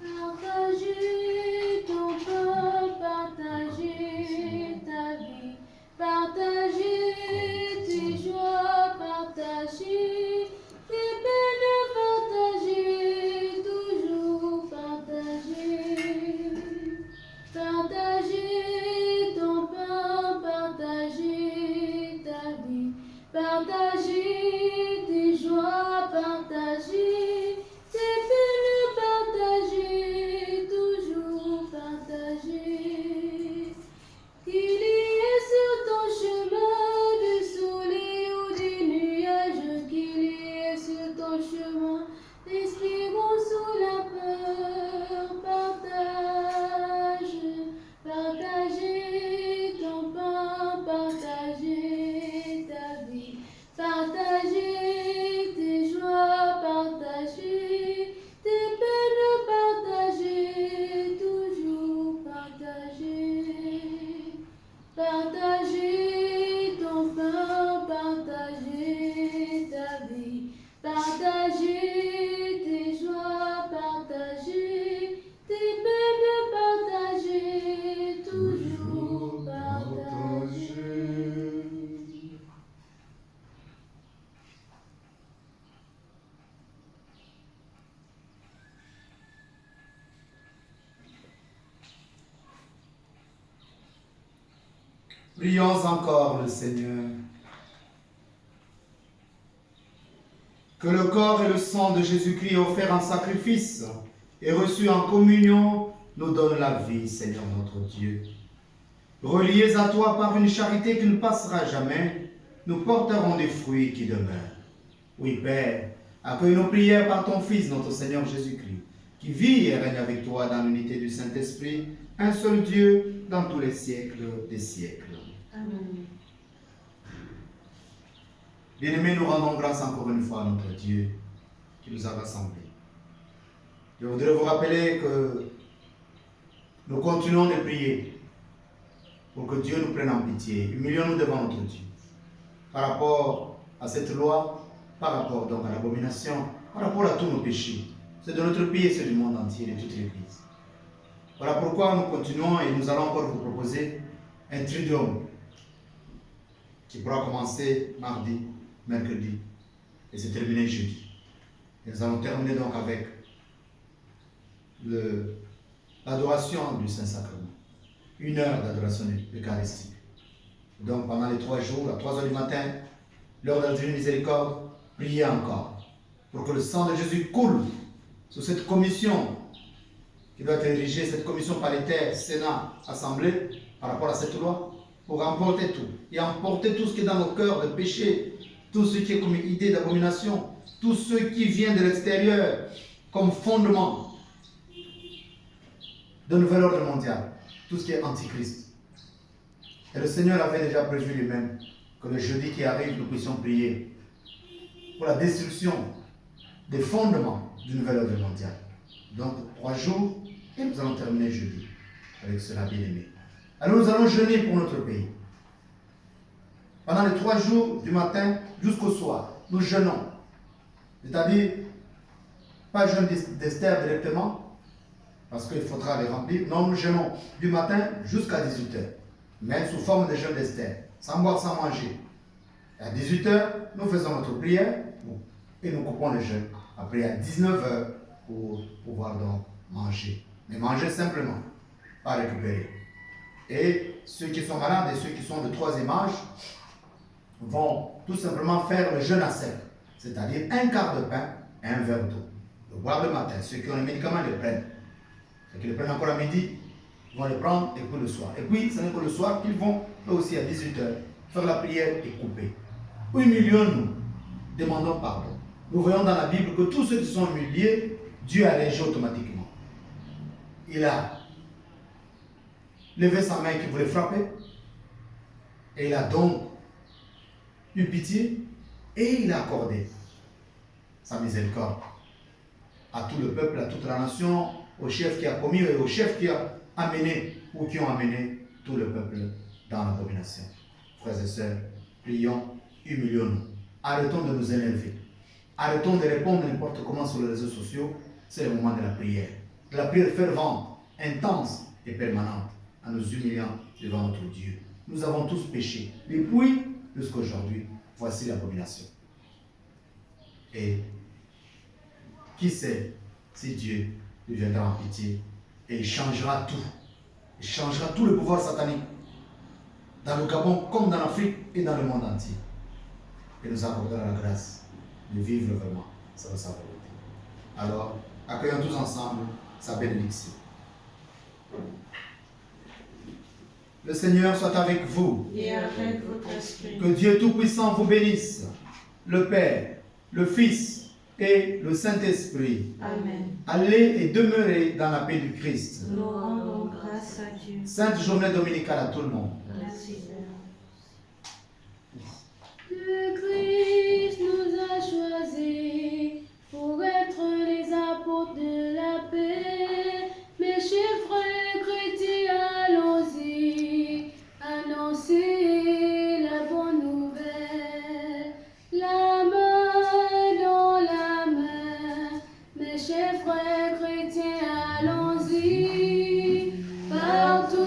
Partager ton pain, partager ta vie, partager tes joies, partager tes peines, partager, toujours partager. Partager ton pain, partager ta vie, partager tes joies, partager tes peines, partager, toujours partager. Qu'il y ait sur ton chemin du soleil ou des nuages, qu'il y ait sur ton chemin respirons sous la peur, partage, partager ton pain, partager ta vie, partager tes joies, partager tes peines, partager, toujours partager. Partager ton pain, partager ta vie, partager tes joies, partager tes peines, partager, toujours partager.
Prions encore le Seigneur. Que le corps et le sang de Jésus-Christ offert en sacrifice et reçu en communion nous donnent la vie, Seigneur notre Dieu. Reliés à toi par une charité qui ne passera jamais, nous porterons des fruits qui demeurent. Oui, Père, accueille nos prières par ton Fils, notre Seigneur Jésus-Christ, qui vit et règne avec toi dans l'unité du Saint-Esprit, un seul Dieu, dans tous les siècles des siècles.
Amen.
Bien-aimés, nous rendons grâce encore une fois à notre Dieu qui nous a rassemblés. Je voudrais vous rappeler que nous continuons de prier pour que Dieu nous prenne en pitié. Humilions-nous devant notre Dieu. Par rapport à cette loi, par rapport donc à l'abomination, par rapport à tous nos péchés. C'est de notre pays et c'est du monde entier, de toute l'Église. Voilà pourquoi nous continuons et nous allons encore vous proposer un triduum qui pourra commencer mardi, mercredi et se terminer jeudi. Et nous allons terminer donc avec l'adoration du Saint-Sacrement. 1 heure d'adoration eucharistique. Donc pendant les 3 jours, à 3 heures du matin, l'heure de la divine miséricorde, priez encore pour que le sang de Jésus coule sur cette commission qui doit être érigée, cette commission paritaire, Sénat, Assemblée, par rapport à cette loi, pour emporter tout. Et emporter tout ce qui est dans nos cœurs de péché, tout ce qui est comme idée d'abomination, tout ce qui vient de l'extérieur comme fondement de nouvel ordre mondial, tout ce qui est antichrist. Et le Seigneur avait déjà prévu lui-même que le jeudi qui arrive, nous puissions prier pour la destruction des fondements du nouvel ordre mondial. Donc 3 jours et nous allons terminer jeudi avec cela bien aimé. Alors nous allons jeûner pour notre pays. Pendant les 3 jours du matin jusqu'au soir, nous jeûnons. C'est-à-dire, pas jeûne d'Esther directement, parce qu'il faudra les remplir. Non, nous jeûnons du matin jusqu'à 18h, mais sous forme de jeûne d'Esther, sans boire, sans manger. À 18h, nous faisons notre prière et nous coupons le jeûne. Après, à 19h, pour pouvoir donc manger. Mais manger simplement, pas récupérer. Et ceux qui sont malades et ceux qui sont de 3e âge vont tout simplement faire le jeûne à sec, c'est-à-dire 1/4 de pain et 1 verre d'eau. Le boire le matin. Ceux qui ont les médicaments les prennent. Ceux qui les prennent encore à midi vont les prendre et puis le soir. Et puis, ce n'est que le soir qu'ils vont, eux aussi à 18h, faire la prière et couper. Humilions-nous, demandons pardon. Nous voyons dans la Bible que tous ceux qui sont humiliés, Dieu a réagi automatiquement. Il a levé sa main qui voulait frapper et il a donc eu pitié et il a accordé sa miséricorde à tout le peuple, à toute la nation, au chef qui a commis et au chef qui a amené ou qui ont amené tout le peuple dans l'abomination. Frères et sœurs, prions, humilions-nous. Arrêtons de nous énerver. Arrêtons de répondre n'importe comment sur les réseaux sociaux. C'est le moment de la prière. De la prière fervente, intense et permanente, en nous humiliant devant notre Dieu. Nous avons tous péché, depuis jusqu'à aujourd'hui. Voici l'abomination. Et qui sait si Dieu lui viendra en pitié et il changera tout. Il changera tout le pouvoir satanique dans le Gabon comme dans l'Afrique et dans le monde entier. Et nous accordera la grâce de vivre vraiment selon sa volonté. Alors, accueillons tous ensemble sa bénédiction. Le Seigneur soit avec vous.
Et avec votre esprit.
Que Dieu Tout-Puissant vous bénisse, le Père, le Fils et le Saint-Esprit.
Amen.
Allez et demeurez dans la paix du Christ.
Nous rendons grâce à Dieu.
Sainte journée dominicale à tout le monde.
Merci Père.
Le Christ nous a choisis pour être les apôtres de la paix. Mes chers frères chrétiens, allons-y, annoncez la bonne nouvelle. La main dans la main, mes chers frères chrétiens, allons-y, partout